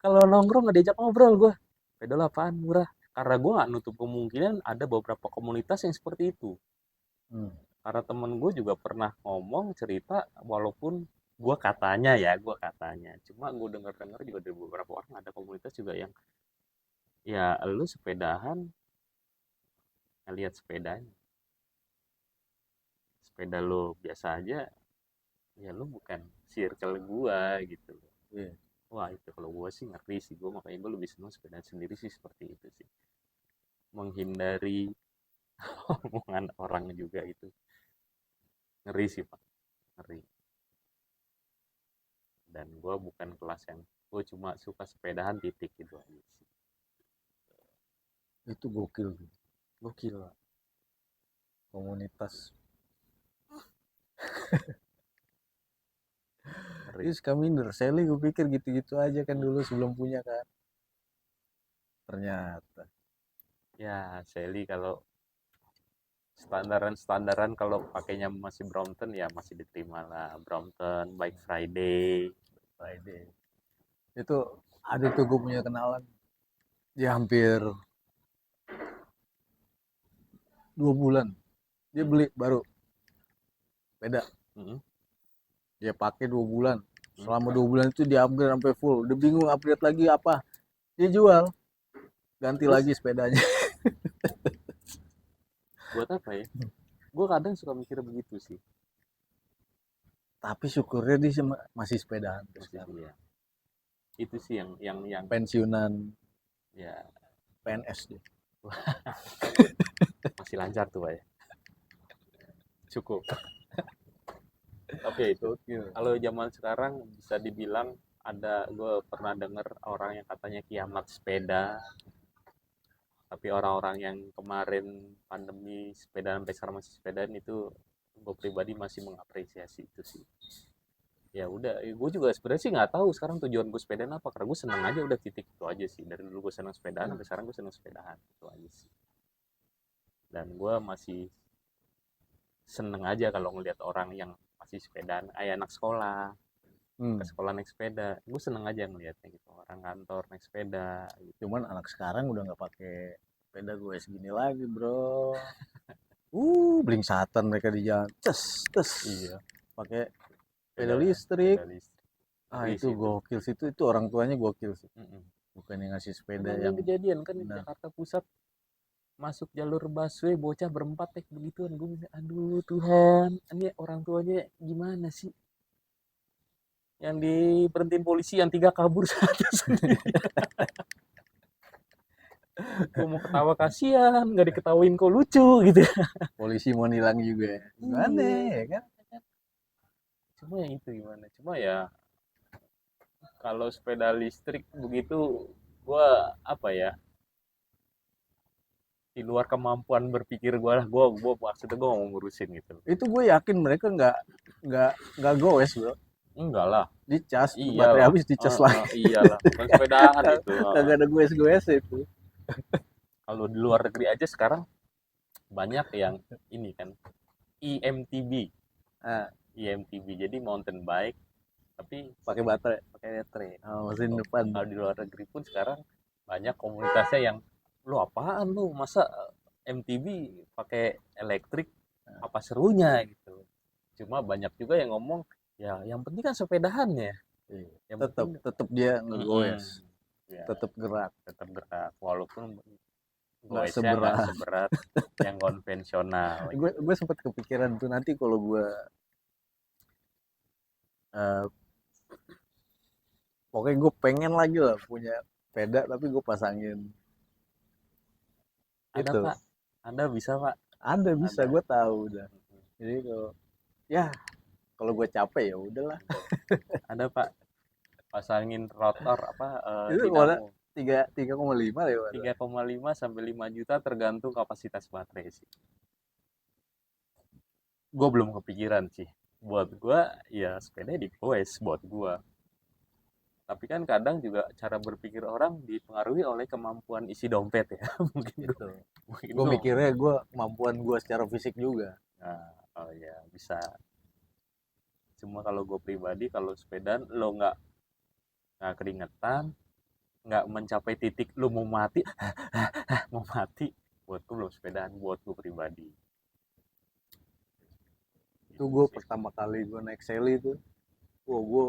Kalau nongkrong nggak diajak ngobrol gue. Sepeda lah apaan murah. Karena gue nggak nutup kemungkinan ada beberapa komunitas yang seperti itu. Hmm. Karena temen gue juga pernah ngomong cerita walaupun gue katanya cuma gue denger juga dari beberapa orang ada komunitas juga yang ya lu sepedahan ngeliat sepedanya sepeda lu biasa aja ya lu bukan circle gua gitu loh. Iya. Wah itu kalau gua sih ngeri sih gua makanya gua lebih senang sepeda sendiri sih seperti itu sih menghindari omongan orang juga itu ngeri sih pak ngeri dan gue bukan kelas yang gue cuma suka sepedahan titik gitu aja sih Itu gokil tuh. gokil lah Komunitas. ngeri Terus kami Sally gue pikir gitu-gitu aja kan dulu sebelum punya kan. Ternyata. ya Sally kalau standaran kalau pakainya masih Brompton ya masih diterima lah Brompton Bike Friday Friday. Itu ada tuh gue punya kenalan. Dia hampir 2 bulan. Dia beli baru beda. mm-hmm. Dia pakai 2 bulan. Selama 2 bulan itu dia upgrade sampai full. Udah bingung upgrade lagi apa. Dia jual. Ganti Terus lagi sepedanya. buat apa ya gue kadang suka mikir begitu sih Tapi syukurnya dia masih sepedaan masih sekarang. ya itu sih yang Pensiunan ya PNS dia. masih lancar tuh pak ya cukup tapi itu Gokil. kalau zaman sekarang bisa dibilang ada gue pernah denger orang yang katanya kiamat sepeda tapi orang-orang yang kemarin pandemi sepeda sampai sekarang masih sepedaan itu gue pribadi masih mengapresiasi itu sih ya udah gue juga sebenarnya sih nggak tahu sekarang tujuan gue sepedaan apa karena gue seneng aja udah titik itu aja sih dari dulu gue seneng sepedaan sampai sekarang gue seneng sepedaan itu aja sih dan gue masih seneng aja kalau ngelihat orang yang masih sepedaan kayak anak sekolah ke sekolah naik sepeda gue seneng aja ngelihatnya gitu orang kantor naik sepeda gitu. Cuman anak sekarang udah nggak pakai sepeda gue segini lagi bro. Bling satan mereka di jalan. Tes tes. Iya Pakai sepeda sepeda listrik. sepeda listrik Ah ngeri itu sih itu. gokil sih itu orang tuanya gokil sih. Mm-mm. Bukan yang ngasih sepeda Emang yang yang kejadian kan di benar. Jakarta Pusat masuk jalur busway bocah berempat tek begituan, gue bilang aduh Tuhan, ini orang tuanya gimana sih, yang diberhentiin polisi yang 3 kabur satu sendiri. Gue mau ketawa kasihan, nggak diketawain kok lucu gitu. Polisi mau nilang juga. Gimana Iya. ya kan? Cuma yang itu gimana, cuma ya kalau sepeda listrik begitu gue apa ya, di luar kemampuan berpikir gue lah, gue maksudnya gue mau ngurusin gitu. Itu gue yakin mereka nggak goes bro. Enggak lah, Dicas, baterai iyalah, habis dicas lagi. iyalah bukan sepedaan itu. Kagak ada goes itu. Kalau di luar negeri aja sekarang banyak yang ini kan, EMTB. Nah, EMTB jadi mountain bike tapi pakai baterai. pakai baterai. Mesin depan. Kalau di luar negeri pun sekarang banyak komunitasnya yang lu apaan lu masa MTB pakai elektrik, apa serunya gitu. Cuma banyak juga yang ngomong ya yang penting kan sepedahannya, yang Tetap penting tetap dia ngegoes, ya, tetap gerak, tetap gerak walaupun nggak goesnya nggak seberat. seberat yang konvensional gue gitu. gue sempat kepikiran tuh nanti kalau gue pokoknya gue pengen lagi lah punya sepeda tapi gue pasangin Ada itu. pak, Anda bisa pak? Ada bisa, Ada. gue tahu udah. Jadi kalau ya kalau gue capek ya udahlah. Ada pak, pasangin rotor apa, Itu mana dinamo 3,5 ya Pak? 3,5 sampai 5 juta tergantung kapasitas baterai sih. Gue belum kepikiran sih. Buat gue ya sepeda di goes buat gue. Tapi kan kadang juga cara berpikir orang dipengaruhi oleh kemampuan isi dompet ya. mungkin gue Gitu. mungkin Gue gue mikirnya gue kemampuan gue secara fisik juga. nah, oh ya bisa. Cuma kalau gue pribadi kalau sepedaan lo nggak keringetan, nggak mencapai titik lo mau mati, mau mati, buat gue belum sepedaan buat gue pribadi. Itu Gitu gue sih. pertama kali gue naik Sally itu, wah gue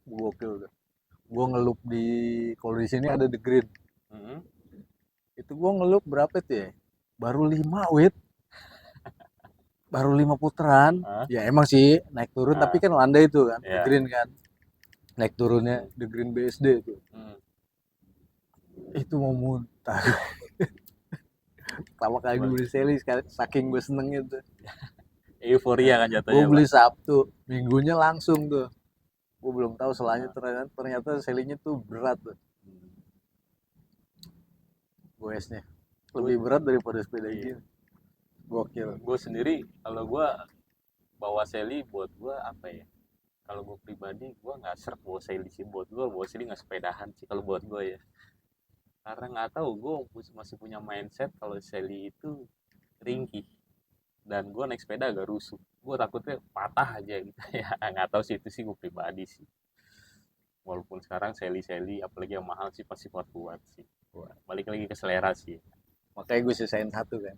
gokil tuh. Gue ngelup di kalau di sini ada The Green. Mm-hmm. Itu gue ngelup berapa tuh ya? Baru 5 wit, baru 5 putaran. Ah, Ya emang sih naik turun tapi ah, kan landai itu kan, The ya. Green kan. Naik turunnya Hmm, The Green BSD itu. hmm. Itu mau muntah. Pertama kali gue beli Sally, saking gue senengnya tuh. Euforia kan Gue jatuhnya beli pak. Sabtu, minggunya langsung tuh. Gue belum tahu selanya Ah, ternyata Sally-nya tuh berat tuh. hmm. Goesnya. gue Lebih berat daripada sepeda iya. gini. Gokil. Gue sendiri kalau gue bawa seli buat gue apa ya, kalau gue pribadi gue nggak seret bawa seli sih, buat gue bawa seli nggak sepedahan sih kalau buat gue ya, karena nggak tahu gue masih punya mindset kalau seli itu ringkih dan gue naik sepeda agak rusuh, gue takutnya patah aja gitu. Ya nggak tahu sih, itu sih gue pribadi sih, walaupun sekarang seli apalagi yang mahal sih pasti kuat sih. Balik lagi ke selera sih. Makanya gue sisain satu kan.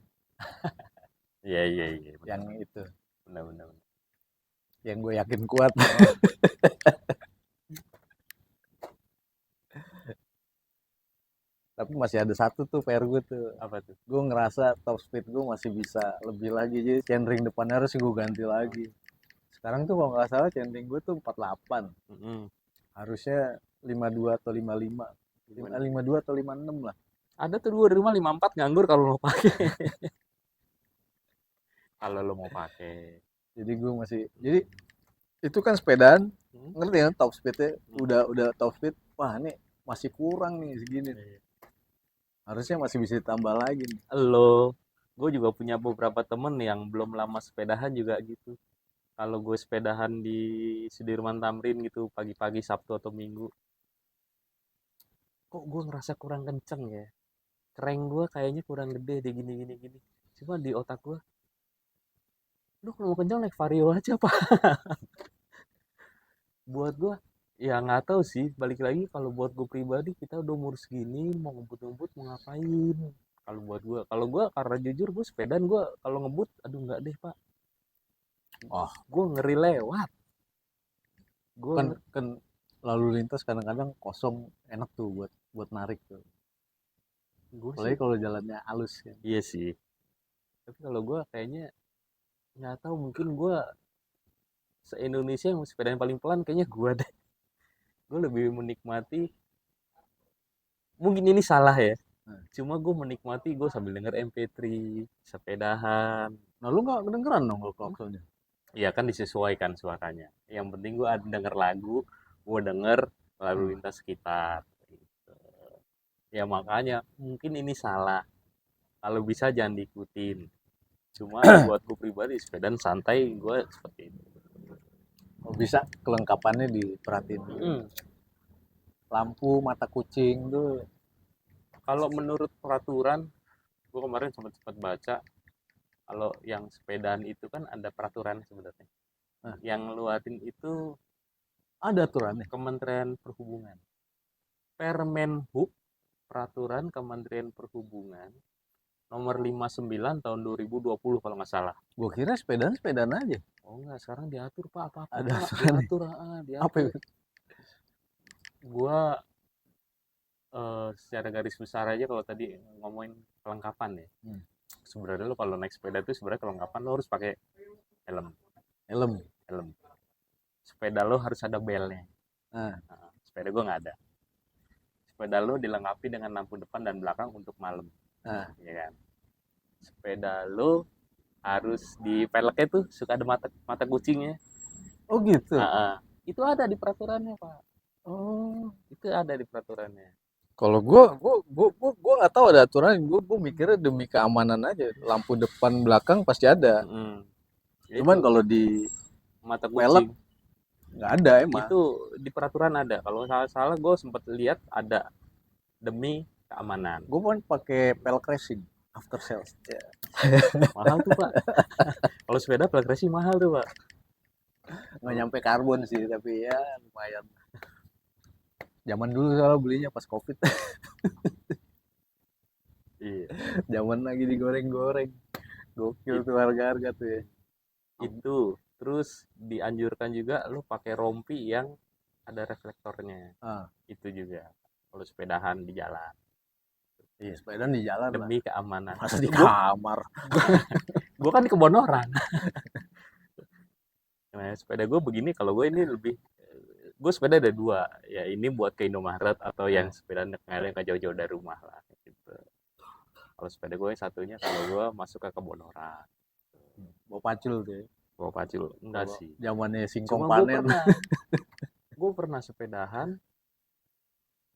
Iya Yang benar itu. benar benar. Yang gue yakin kuat. Tapi masih ada satu tuh PR gue tuh. Apa tuh? Gue ngerasa top speed gue masih bisa lebih lagi. Jadi chainring depannya harus gue ganti lagi. Sekarang tuh kalau nggak salah chainring gue tuh 48. Mm-mm. Harusnya 52 atau 55. 52 atau 56 lah. Ada tuh dua di rumah 54 nganggur kalau mau pakai. Kalau lo mau pakai. Jadi gue masih jadi itu kan sepedaan, Hmm? ngerti kan top speednya Hmm. udah top speed. Wah ini masih kurang nih segini. Harusnya masih bisa ditambah lagi nih. Lo, gue juga punya beberapa temen yang belum lama sepedahan juga gitu. Kalau gue sepedahan di Sudirman Tamrin gitu pagi-pagi Sabtu atau Minggu, kok gue ngerasa kurang kenceng ya. Crank gue kayaknya kurang gede deh gini. Cuma di otak gue, lu kalau mau kenceng naik Vario aja pak. Buat gue ya nggak tahu sih, balik lagi kalau buat gue pribadi kita udah umur segini mau ngebut mau ngapain. Kalau gue karena jujur gue sepedaan, gue kalau ngebut aduh nggak deh pak, Oh, gue ngeri lewat. gue kan ngeri, kan lalu lintas kadang-kadang kosong enak tuh buat narik tuh. Gue sih Apalagi kalau jalannya halus kan. iya sih. Tapi kalau gue kayaknya nggak tahu, mungkin gue se Indonesia yang sepeda yang paling pelan kayaknya gue deh. Gue lebih menikmati, mungkin ini salah ya. Nah, Cuma gue menikmati gue sambil denger MP3, sepedahan. nah lu nggak kedengeran dong kalau klaksonnya. Iya kan disesuaikan suaranya. Yang penting gue denger lagu, gue denger lalu Hmm. lintas sekitar. Gitu. Ya makanya mungkin ini salah. Kalau bisa jangan diikutin. Cuma buat gue pribadi sepedaan santai gue seperti itu. Kalau bisa kelengkapannya diperhatiin. Mm-mm. Lampu mata kucing tuh. Kalau menurut peraturan, gue kemarin sempat baca, kalau yang sepedaan itu kan ada peraturan sebenarnya. Nah, Yang ngeluarin itu ada aturannya. Kementerian Perhubungan. Permenhub, peraturan Kementerian Perhubungan nomor 59 tahun 2020 kalau nggak salah. Gue kira sepedaan aja. Oh enggak, sekarang diatur Pak, apa-apa Ada Pak, aturannya. diatur, Apa diatur. itu? Gua secara garis besar aja kalau tadi ngomongin kelengkapan ya. Hmm. Sebenarnya lo kalau naik sepeda itu sebenarnya kelengkapan lo harus pakai helm, Helm. helm. Sepeda lo harus ada belnya. Nah, Nah, sepeda gua nggak ada. Sepeda lo dilengkapi dengan lampu depan dan belakang untuk malam, nah. ya kan. Sepeda lo harus di peleknya tuh suka ada mata mata kucingnya. Oh gitu. Itu ada di peraturannya Pak. Oh. Itu ada di peraturannya. Kalau gua nggak tahu ada aturan. Gua mikirnya demi keamanan aja. Lampu depan belakang pasti ada. Ya Cuman itu kalau di mata pelek kucing nggak ada emang. itu di peraturan ada. Kalau salah gue sempat lihat ada demi keamanan. Gue pun pakai pelek racing after sales. Ya. Mahal tuh Pak. Kalau sepeda plug racing mahal tuh Pak. Nggak nyampe karbon sih, tapi ya lumayan. Zaman dulu soalnya belinya pas covid. Iya. Zaman lagi digoreng-goreng. Gokil tuh harga-harga tuh ya. Itu terus dianjurkan juga lo pakai rompi yang ada reflektornya. Ah, Itu juga kalau sepedahan di jalan iya sepeda di jalan lah. demi keamanan. Masa di Gue kamar. kan di kebun orang. Nah, sepeda gue begini, kalau gue ini lebih, gue sepeda ada dua, ya ini buat ke Indomaret atau yang Ah, sepeda yang gak jauh-jauh dari rumah lah gitu. Kalau sepeda gue yang satunya kalau gue masuk ke kebun orang, bawa pacul tuh ya. bawa pacul enggak Bawa sih. zamannya singkong Cuma panen. gue pernah sepedahan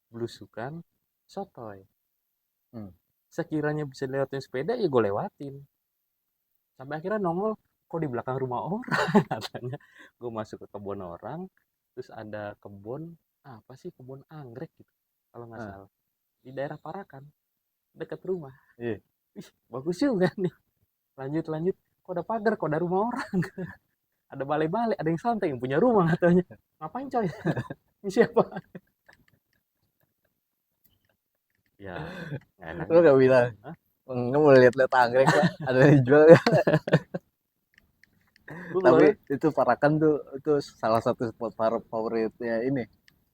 belusukan sotoy. Hmm. Sekiranya bisa lewatin sepeda ya gue lewatin. Sampai akhirnya nongol, kok di belakang rumah orang katanya. Gue masuk ke kebun orang, terus ada kebun apa sih, kebun anggrek gitu kalau nggak Ah, salah, di daerah Parakan dekat rumah. iya. Ih, bagus juga nih. Lanjut lanjut, kok ada pagar, kok ada rumah orang. Ada balai-balai, ada yang santai yang punya rumah katanya. Ngapain coy? Ini siapa? Ya nggak enak Lu juga. gak bilang, Hah? enggak mau lihat-lihat anggrek Pak. Ada yang dijual ya. Gue Tapi kemarin itu Parakan tuh itu salah satu spot favoritnya ini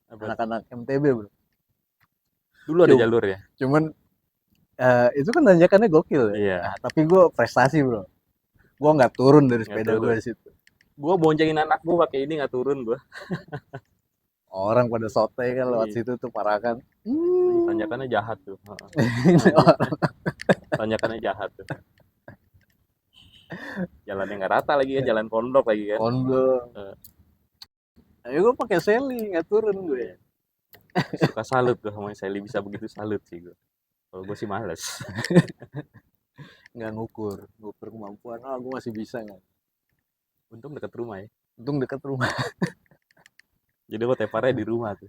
apa tuh? anak-anak MTB bro. Dulu ada Cum- jalur ya. Cuman itu kan tanjakannya gokil ya. Iya, Nah, tapi gue prestasi bro. Gue nggak turun dari nggak sepeda gue turun. di situ. Gue boncengin anak gue pakai ini nggak turun gue. Orang pada sote kan lewat Iya. situ tuh Parakan. Tanjakannya jahat tuh. Tanjakannya jahat tuh. Jalan yang nggak rata lagi kan, jalan pondok lagi kan. Kondo. Eh, Ayo gue pakai seli nggak turun gue. iya. Suka salut gue sama Sally, bisa begitu, salut sih gue. Kalau gue sih males. Nggak ngukur kemampuan. Ah gue masih bisa nggak. Untung deket rumah ya. Untung dekat rumah. Jadi gue teparnya di rumah tuh.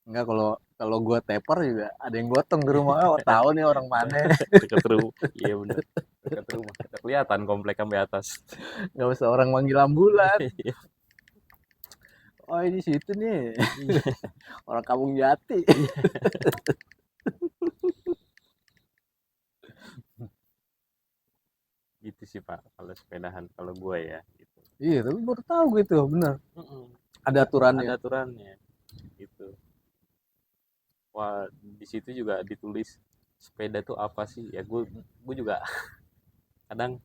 Enggak kalau kalau gue tepar juga ada yang gotong di rumah. Oh tahu nih orang mana. Deket rumah. Iya bener. Deket rumah. Kita kelihatan komplek sampai atas. Nggak usah orang manggil ambulan. Oh ini situ nih. Orang Kampung Jati. Gitu sih Pak. Kalau sepedahan, kalau gue ya. Gitu. Iya tapi baru tahu gitu bener. Mm-mm. Ada aturannya. Ada aturannya. Gitu. Wah, di situ juga ditulis sepeda tuh apa sih ya, gue juga kadang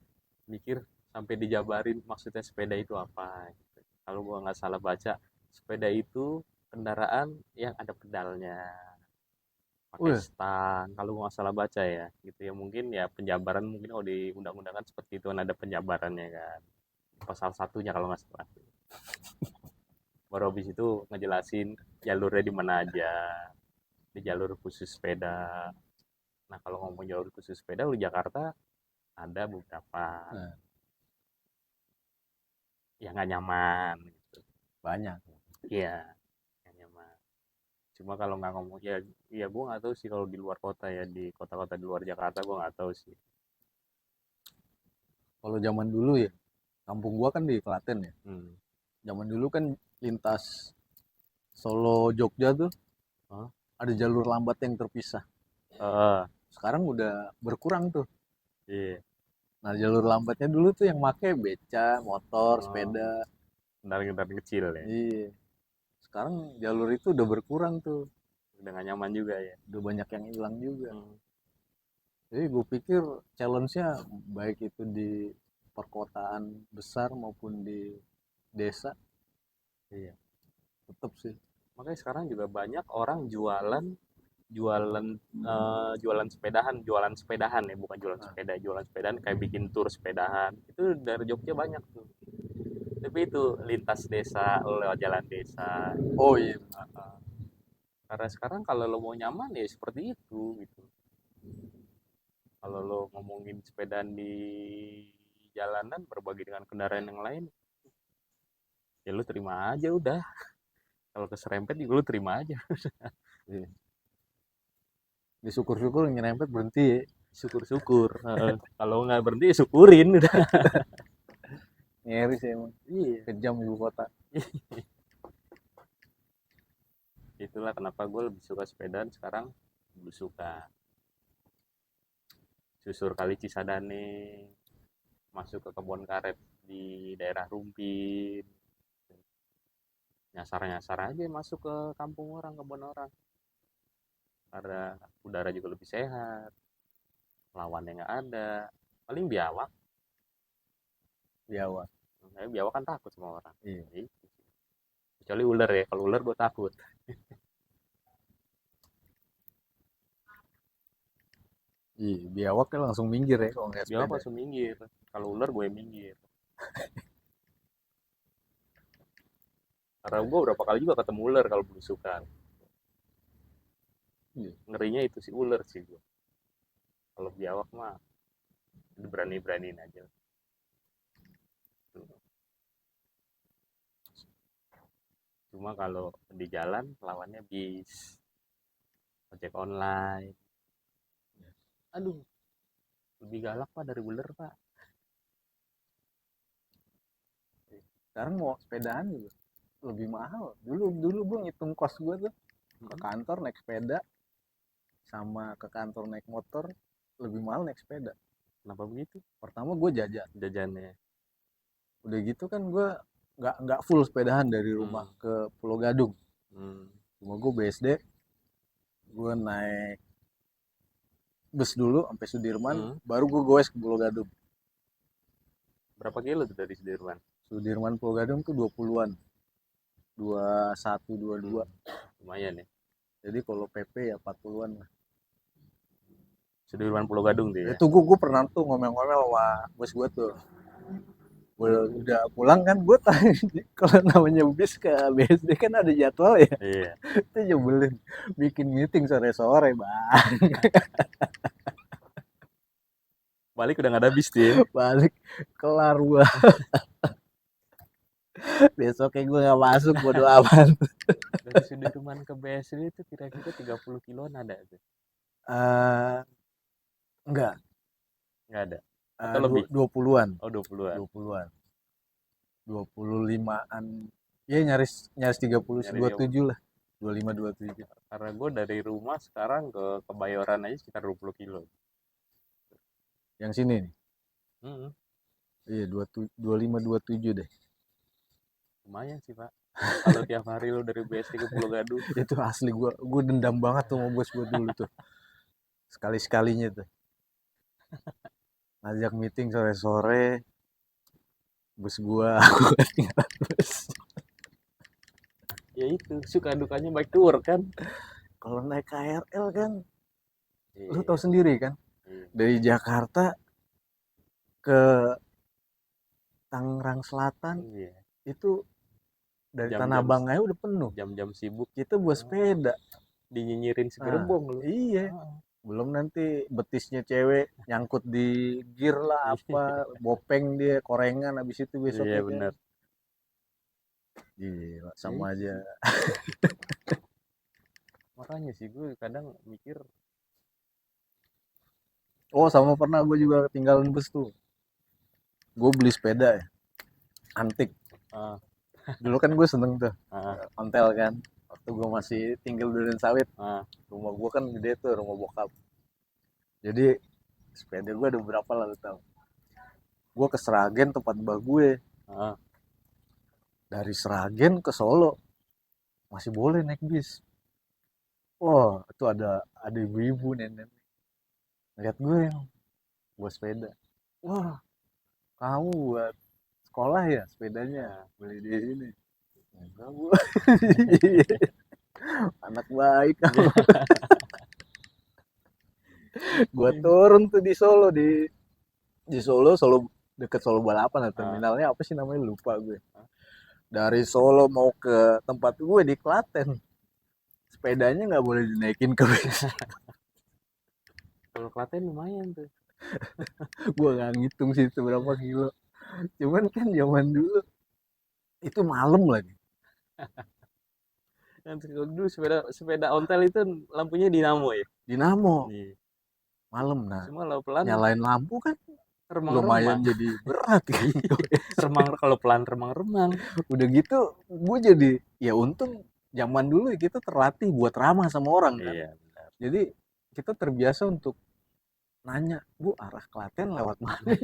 mikir sampai dijabarin maksudnya sepeda itu apa gitu. Kalau gue nggak salah baca, sepeda itu kendaraan yang ada pedalnya, pakai Wih, stang, kalau gue nggak salah baca ya gitu ya. Mungkin ya penjabaran, mungkin kalau di undang-undang kan seperti itu kan, ada penjabarannya kan, pasal satunya kalau nggak salah. Baru habis itu ngejelasin jalurnya di mana aja, di jalur khusus sepeda. Nah kalau ngomong jalur khusus sepeda di Jakarta ada beberapa nah, yang nggak nyaman gitu. banyak. Iya, nggak nyaman. Cuma kalau nggak ngomong ya, ya gue nggak tahu sih kalau di luar kota ya, di kota-kota di luar Jakarta gue nggak tahu sih. Kalau zaman dulu ya, kampung gua kan di Klaten ya. Hmm. Zaman dulu kan lintas Solo Jogja tuh Oh, ada jalur lambat yang terpisah. Sekarang udah berkurang tuh. iya. Nah, jalur lambatnya dulu tuh yang make beca, motor, Oh, sepeda. kendaraan-kendaraan kecil ya. Iya. Sekarang jalur itu udah berkurang tuh. Udah nggak nyaman juga ya. Udah banyak yang hilang juga. Hmm. Jadi gue pikir challenge-nya baik itu di perkotaan besar maupun di desa Iya. tetap sih. Makanya sekarang juga banyak orang jualan jualan jualan sepedahan ya, bukan jualan Nah, sepeda, jualan sepedahan kayak bikin tur sepedahan itu dari Jogja banyak tuh. Tapi itu lintas desa, lewat jalan desa. oh iya, Karena sekarang kalau lo mau nyaman ya seperti itu gitu. Kalau lo ngomongin sepedaan di jalanan berbagi dengan kendaraan yang lain, ya lo terima aja udah. Kalau keserempet juga lo terima aja. iya. Di syukur-syukur nyerempet berhenti ya. Syukur-syukur. Kalau nggak berhenti ya syukurin udah. Ngeri sih emang. Iya. Kejam ibu kota. Itulah kenapa gue lebih suka sepedaan sekarang. Lebih suka susur kali Cisadane, masuk ke kebun karet di daerah Rumpin, nyasar-nyasar aja masuk ke kampung orang, kebun orang, karena udara juga lebih sehat, lawannya nggak ada, paling biawak. Di awal. Biawak kan takut sama orang. Iya. Gitu. Kecuali ular ya, kalau ular gue takut. Iya, biawak kan langsung minggir ya kalau nggak Biawak sepeda. langsung minggir, kalau ular gue minggir. Karena gue berapa kali juga ketemu ular kalau belusukan. Iya. Ngerinya itu si ular sih gue. Kalau biawak mah berani-beraniin aja. Cuma kalau di jalan lawannya bis, ojek online. Aduh, lebih galak pak dari ular pak. Sekarang mau sepedaan juga lebih mahal. Dulu dulu gue ngitung kos gue tuh ke Hmm. kantor naik sepeda sama ke kantor naik motor lebih mahal naik sepeda. Kenapa begitu? Pertama gue jajan. Jajannya. Udah gitu kan gue nggak full sepedahan dari rumah Hmm. ke Pulau Gadung. Hmm. Cuma gue BSD, gue naik bus dulu sampai Sudirman, Hmm. baru gue goes ke Pulau Gadung. Berapa kilo tuh dari Sudirman? Sudirman Pulau Gadung tuh 20-an, 21, 22. Hmm. Lumayan ya. Jadi kalau PP ya 40-an lah. Sudirman Pulau Gadung tuh ya. Itu gue pernah tuh ngomel-ngomel sama bos gue tuh. Udah pulang kan gue tanya kalau namanya bis ke BSD kan ada jadwal ya. Iya. Itu nyebelin. Bikin meeting sore-sore bang. Balik udah nggak ada bis tuh ya. Balik kelar gue. Besoknya gue gak masuk bodo amat. Dari Sudirman ke BSD itu kira-kira 30 kiloan ada tuh. Uh, enggak, Nggak ada. Atau lebih? 20-an. Oh 20-an. 20-an. 25-an. Ya nyaris nyaris 30, Nyari 27 lah. 25 27. karena gue dari rumah sekarang ke Kebayoran aja sekitar 20 kilo. Yang sini nih. Hmm. Iya, 25 27 deh. Lumayan sih pak. Kalau tiap hari lo dari BSD ke Pulau Gadung. Itu asli gue dendam banget tuh sama bos gue dulu tuh. sekali-sekalinya tuh ngajak meeting sore-sore, bus gua aku ketinggalan bus. Ya itu suka dukanya bike to work kan. Kalau naik KRL kan lu tahu Iya, sendiri kan, iya, dari Jakarta ke Tangerang Selatan iya. itu dari Tanah Jam-jam Abang aja udah penuh, jam-jam sibuk. kita buat Ah, sepeda. dinyinyirin Nah, segerbong lu. iya, Ah, belum nanti betisnya cewek nyangkut di gear lah apa, bopeng dia korengan habis itu iya besoknya kan. benar. Gila, Ya sama itu aja. sih. Makanya sih gue kadang mikir, Oh, sama pernah gue juga ketinggalan bus tuh. Gue beli sepeda ya, antik. ah, Dulu kan gue seneng tuh, ah, ontel kan. Waktu gue masih tinggal di Durensawit, ah, rumah gue kan gede tuh, rumah bokap. Jadi sepeda gue ada berapa lah lu tau. Gue ke Seragen tempat mbak gue. ah. Dari Seragen ke Solo masih boleh naik bis. Wah, itu ada ibu-ibu nenek. Lihat gue yang buat sepeda. Wah, kamu buat sekolah ya sepedanya? Ah. Beli di sini. Enggak, Bu. Anak baik kamu. Gua turun tuh di Solo, di Solo, Solo deket Solo Balapan lah, Ah, terminalnya apa sih namanya lupa gue. ah. Dari Solo mau ke tempat gue di Klaten, sepedanya nggak boleh dinaikin ke bis. Kalau Klaten lumayan tuh. Gue nggak ngitung sih seberapa kilo. Cuman kan zaman dulu itu malam lagi, Yang dulu sepeda sepeda ontel itu lampunya dinamo ya. dinamo, Iya. malam. Nah, Cuma kalau pelan nyalain lampu kan lumayan remang-remang. jadi berat kan. Iya. Remang kalau pelan remang-remang. Udah gitu gue jadi, ya untung zaman dulu kita terlatih buat ramah sama orang kan. Iya benar. Jadi kita terbiasa untuk nanya, Bu arah Klaten lewat mana?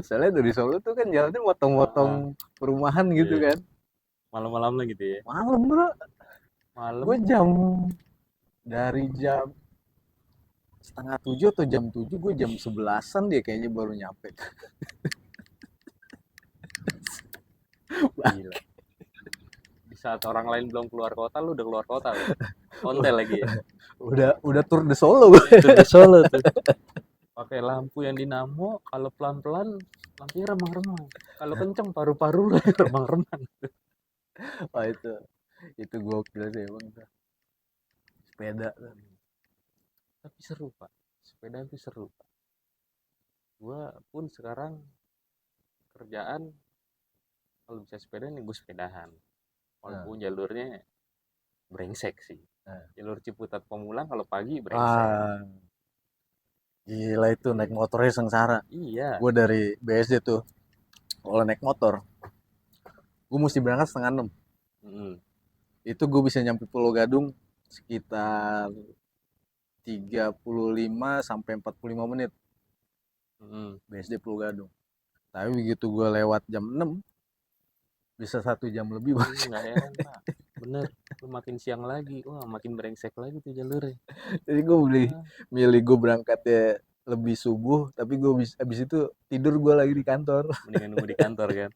Soalnya dari Solo tuh kan jalannya motong-motong Ah, perumahan gitu iya. kan. Malam-malam lah gitu ya. Malam bro, gue Malam. dari jam setengah tujuh atau jam tujuh, gue jam sebelasan dia kayaknya baru nyampe. Gila. Di saat orang lain belum keluar kota, lu udah keluar kota lu. Ontel lagi ya. Udah tur de Solo gue. Itu di Solo tuh. Pakai lampu yang dinamo, kalau pelan-pelan lampunya remang-remang. Kalau kenceng paru-paru lah remang-remang. Wah itu gokil sih emang tuh. Sepeda tuh. Tapi seru pak, sepeda itu seru pak. Gua pun sekarang kerjaan kalau bisa sepeda nih gue sepedahan. Nah, Walaupun jalurnya brengsek sih. nah. Jalur Ciputat Pemulang kalau pagi brengsek. Ah, gila itu naik motornya sengsara. Iya. Gue dari BSD tuh, kalau naik motor, gue mesti berangkat setengah enam. Mm, Itu gue bisa nyampe Pulau Gadung sekitar 35 sampai 45 menit mm. BSD Pulau Gadung. Tapi begitu gue lewat jam 6 bisa 1 jam lebih bang. Nggak heran pak. Bener. Lu makin siang lagi, wah makin brengsek lagi tuh jalurnya. Jadi gue Ah, milih gue berangkatnya lebih subuh, tapi gue abis itu tidur gue lagi di kantor. mendingan nunggu di kantor kan.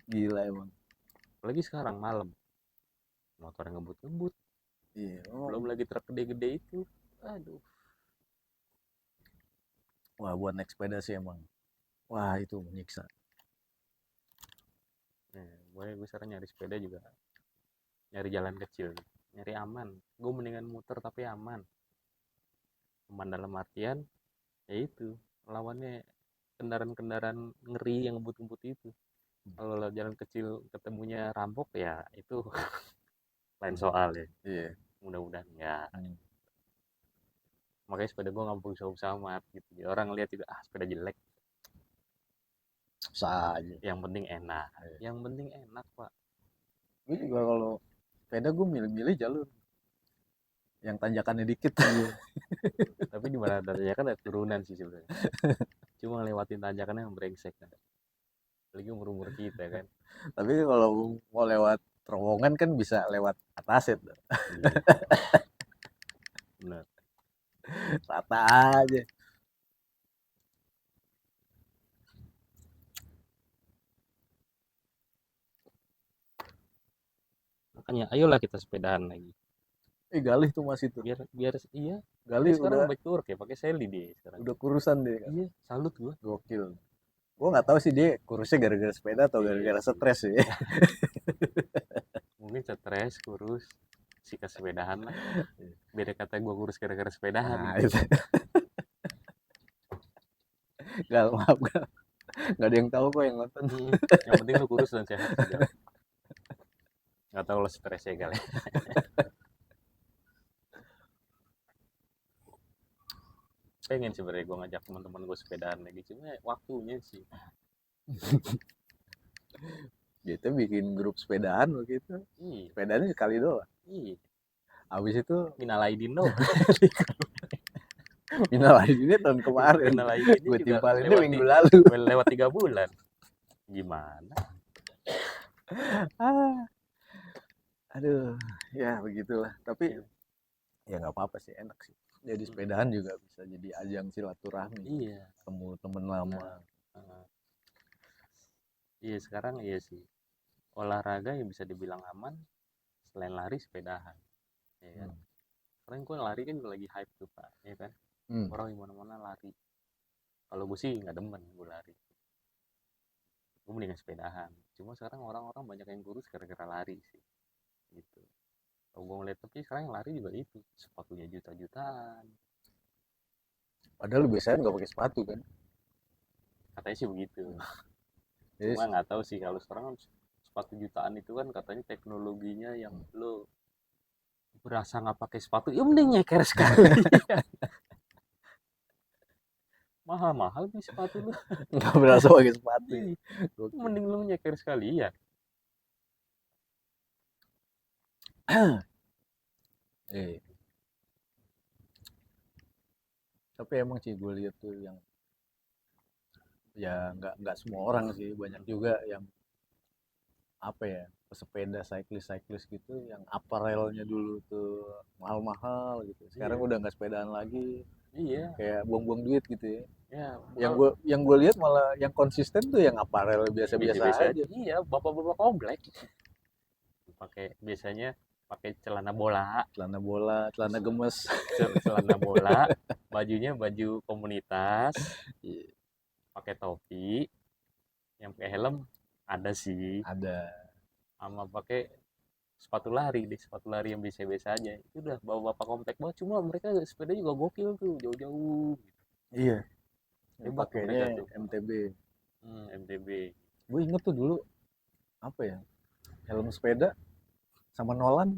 Gila emang. Apalagi sekarang malam, motor ngebut-ngebut. Iya, Belum lagi truk gede-gede itu. Aduh. wah buat naik sepeda sih emang. Wah itu menyiksa. Nah, gue sekarang nyari sepeda juga nyari jalan kecil, nyari aman. Gue mendingan muter tapi aman. Aman dalam artian ya itu lawannya kendaraan-kendaraan ngeri yang ngebut-ngebut itu. Kalau jalan kecil ketemunya rampok ya itu lain soal ya. Iya. Mudah-mudahan ya. Hmm. Makanya sepeda gue nggak usah-usah amat gitu. Ya, orang lihat itu sepeda jelek. Susah aja. Yang penting enak. Iya. Yang penting enak pak. Gue juga kalau sepeda gue milih-milih jalur yang tanjakannya dikit. Iya. Tapi di mana adanya kan ada turunan sih sebenarnya. Cuma lewatin tanjakannya yang brengsek kan. Apalagi umur-umur kita kan. Tapi kalau mau lewat terowongan kan bisa lewat atas itu. Iya. bener. Rata aja. Makanya ayolah kita sepedahan lagi. Galih tuh Mas itu. Biar biar iya, dia Galih sekarang udah back to work ya, pakai Sally dia sekarang. kurusan deh kan. Iya, salut gua. Gokil. Gua nggak tahu sih dia kurusnya gara-gara sepeda atau Iya gara-gara sih. stres sih. Mungkin stres, kurus, si kesepedahan lah. Beda kata gua kurus gara-gara sepedahan Nah, gitu. itu. Gal, maaf Gal. Nggak ada yang tahu kok yang nonton. Yang penting lu kurus dan sehat sih, Gal. Nggak tahu lo stres ya, Gal. Pengen sebenarnya gue ngajak teman-teman gue sepedaan lagi, cuma waktunya sih. Gitu bikin grup sepedaan begitu. Iya, Sepedanya sekali doang. iya. Habis itu Minal Aidin doang. minal ini tahun kemarin. Minal Aidin Gue juga timpalinnya lewat minggu lalu. lewat 3 bulan. Gimana? Ah, aduh, ya begitulah. Tapi Iya. ya nggak apa-apa sih, enak sih. Jadi sepedaan juga bisa jadi ajang silaturahmi. Iya. Ketemu temen lama. Nah, iya sekarang iya sih. Olahraga yang bisa dibilang aman selain lari sepedahan. Ya kan? Sekarang gue lari kan juga lagi hype tuh Pak, ya kan? Orang di mana-mana lari. Kalau gue sih nggak demen gue lari. Gue mendingan sepedahan. Cuma sekarang orang-orang banyak yang kurus gara-gara lari sih. Gitu. Kalau gue ngeliat tapi sekarang yang lari juga itu sepatunya juta-jutaan. Padahal biasanya nggak pakai sepatu kan. Katanya sih begitu. Jadi Cuma nggak tahu sih kalau sekarang kan sepatu jutaan itu kan katanya teknologinya yang lo berasa nggak pakai sepatu, ya mending nyeker sekali. Mahal-mahal nih sepatu lu. nggak berasa pakai sepatu. Ih, mending lu nyeker sekali ya. Eh, tapi emang sih gue lihat tuh yang ya nggak semua orang sih, banyak juga yang apa ya, pesepeda cyclist gitu yang aparelnya dulu tuh mahal-mahal gitu, sekarang Iya, udah nggak sepedaan lagi, iya, kayak buang-buang duit gitu ya. ya. Yang gue lihat malah yang konsisten tuh yang aparel biasa-biasa Biasa-biasa aja. aja. Iya, bapak-bapak komplek pakai biasanya pakai celana bola, Celana bola, celana gemes. celana bola, bajunya baju komunitas, Iya, pakai topi, yang pakai helm ada sih, ada. sama pakai sepatu lari deh, sepatu lari yang biasa-biasa aja. Itu udah bawa bapak komplek banget, cuma mereka sepeda juga gokil tuh, jauh-jauh. Iya, yang Hebat tuh pakainya mereka tuh. MTB. MTB. Gue inget tuh dulu apa ya, helm sepeda sama Nolan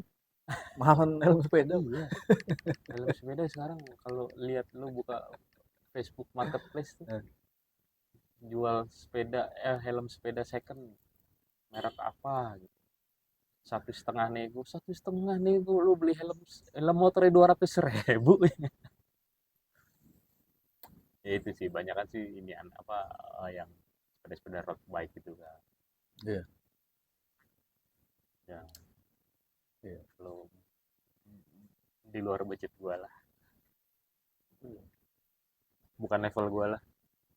mahalan helm sepeda. Iya, helm sepeda sekarang kalau lihat lu buka Facebook Marketplace tuh Eh, jual sepeda helm sepeda second merek apa gitu. 1,5 nego, 1,5 nego lu beli helm helm motornya 200.000. Ya itu sih banyak kan sih ini apa yang sepeda-sepeda road bike gitu kan. iya, Yang iya. lo di luar budget gua lah, bukan level gua lah.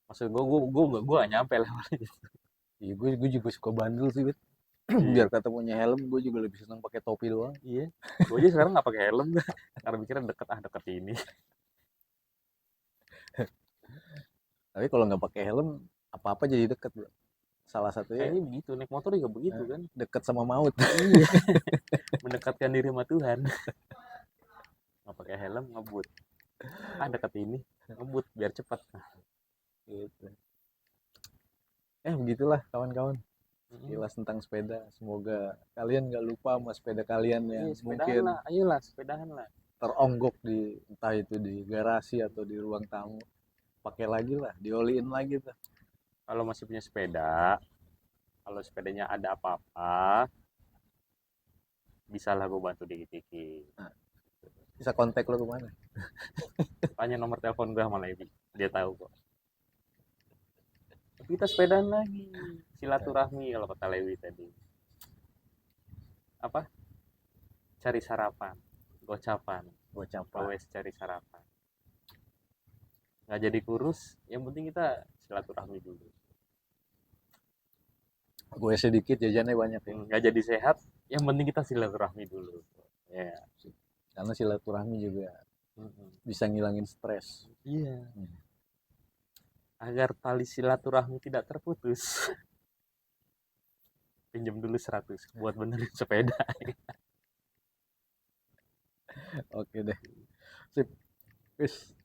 Maksud gua gak nyampe level itu. Iya, gue juga suka bandel sih, Bet. Iya, Biar kata punya helm, gue juga lebih senang pakai topi doang. iya. Gua aja sekarang nggak pakai helm karena mikirnya deket ini. Tapi kalau nggak pakai helm, apa-apa jadi deket, Bro. Salah satunya Kayaknya begitu, naik motor juga begitu kan. deket sama maut. Iya, mendekatkan diri sama Tuhan. Nggak pakai helm ngebut. Dekat ini ngebut biar cepat. Gitu. Begitulah kawan-kawan. Mm-mm. Kilas tentang sepeda. Semoga kalian nggak lupa sama sepeda kalian yang Iya, sepedahan mungkin lah. Ayolah, sepedahan lah. teronggok di entah itu di garasi atau di ruang tamu. Pakai lagi lah, dioliin lagi tuh. Kalau masih punya sepeda, kalau sepedanya ada apa-apa, bisa lah gue bantu dikit-dikit. Nah, bisa kontak lo kemana? Tanya nomor telepon gue sama Levi. Dia tahu kok. Tapi kita sepedaan lagi. Silaturahmi kalau kata Levi tadi. Apa? Cari sarapan. Gocapan. Gocap wes cari sarapan. Nggak jadi kurus, yang penting kita silaturahmi dulu. gue sedikit jajannya banyak ya. Nggak jadi sehat, yang penting kita silaturahmi dulu. Ya. Karena silaturahmi juga Mm-mm. bisa ngilangin stres. Iya. Agar tali silaturahmi tidak terputus. Pinjam dulu 100 buat benerin sepeda. Oke deh. Sip. Peace.